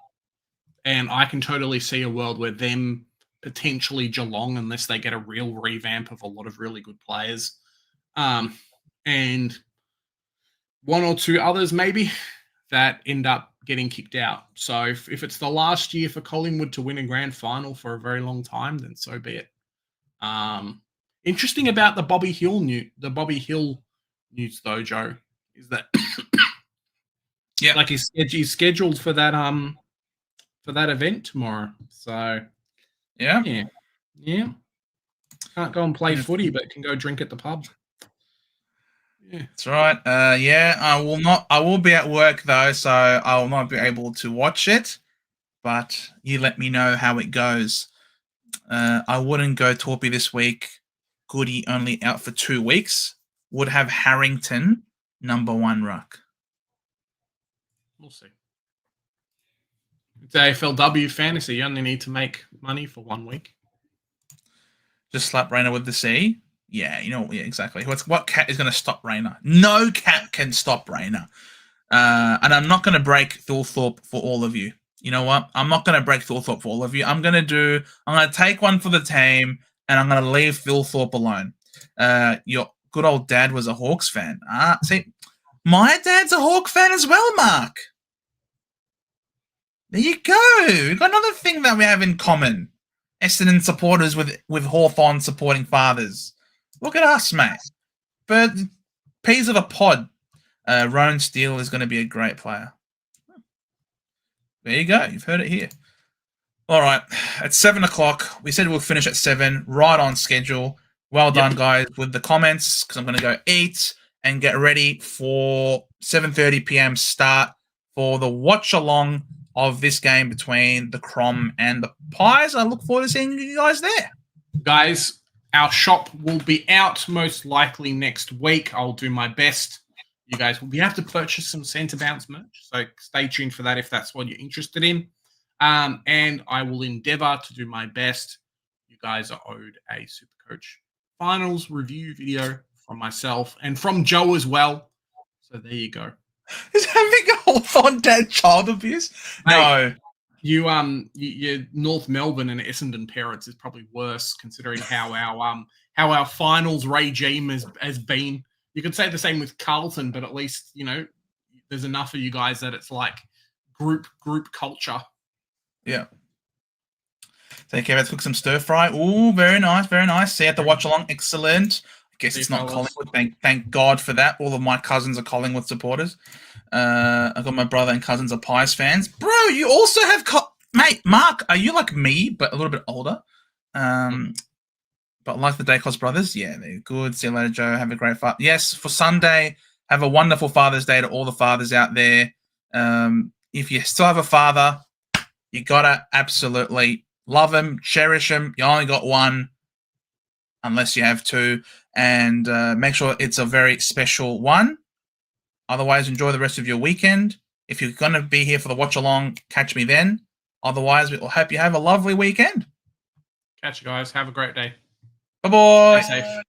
I can totally see a world where them potentially Geelong, unless they get a real revamp of a lot of really good players, and 1 or 2 others maybe, that end up getting kicked out. So if it's the last year for Collingwood to win a grand final for a very long time, then so be it. Interesting about the Bobby Hill news though, Joe, is that yeah, like he's scheduled for that event tomorrow. So yeah. Can't go and play footy, but can go drink at the pub. Yeah, that's right. I will not. I will be at work though, so I will not be able to watch it. But you let me know how it goes. I wouldn't go Torpy this week. Goody only out for 2 weeks. Would have Harrington number 1 ruck. We'll see. It's AFLW fantasy. You only need to make money for 1 week. Just slap Rayner with the C. Yeah, exactly. What cat is going to stop Rayner? No cat can stop Rayner. And I'm not going to break Thorthorpe for all of you. You know what? I'm not going to break Thorthorpe for all of you. I'm going to take one for the team, and I'm going to leave Thorthorpe alone. Your good old dad was a Hawks fan. See, my dad's a Hawk fan as well, Mark. There you go. We've got another thing that we have in common. Essendon supporters with Hawthorn supporting fathers. Look at us, mate. But peas of a pod. Rowan Steele is going to be a great player. There you go. You've heard it here. All right. It's 7 o'clock. We said we'll finish at 7. Right on schedule. Well done, guys, with the comments, because I'm going to go eat and get ready for 7:30 p.m. start for the watch-along of this game between the Crom and the Pies. I look forward to seeing you guys there. Guys, our shop will be out most likely next week. I'll do my best. You guys will be able to purchase some Centre Bounce merch, so stay tuned for that if that's what you're interested in. And I will endeavour to do my best. You guys are owed a Supercoach Finals review video from myself and from Joe as well. So there you go. Is having a Hawthorn dad child abuse? No. Your North Melbourne and Essendon parents is probably worse, considering how our finals regime has been. You could say the same with Carlton, but at least there's enough of you guys that it's like group culture. Yeah. Take care. Let's cook some stir fry. Ooh, very nice, very nice. See you at the watch along. Excellent. I guess it's not Collingwood. Thank God for that. All of my cousins are Collingwood supporters. I've got my brother and cousins are Pies fans. Bro, you also have mate, Mark, are you like me, but a little bit older? But like the Dacos brothers, yeah, they're good. See you later, Joe. Have a great father. Yes, for Sunday, have a wonderful Father's Day to all the fathers out there. If you still have a father, you gotta absolutely love him, cherish him. You only got one, unless you have two, and make sure it's a very special one. Otherwise, enjoy the rest of your weekend. If you're going to be here for the watch along, catch me then. Otherwise, we'll hope you have a lovely weekend. Catch you guys. Have a great day. Bye-bye. Stay safe.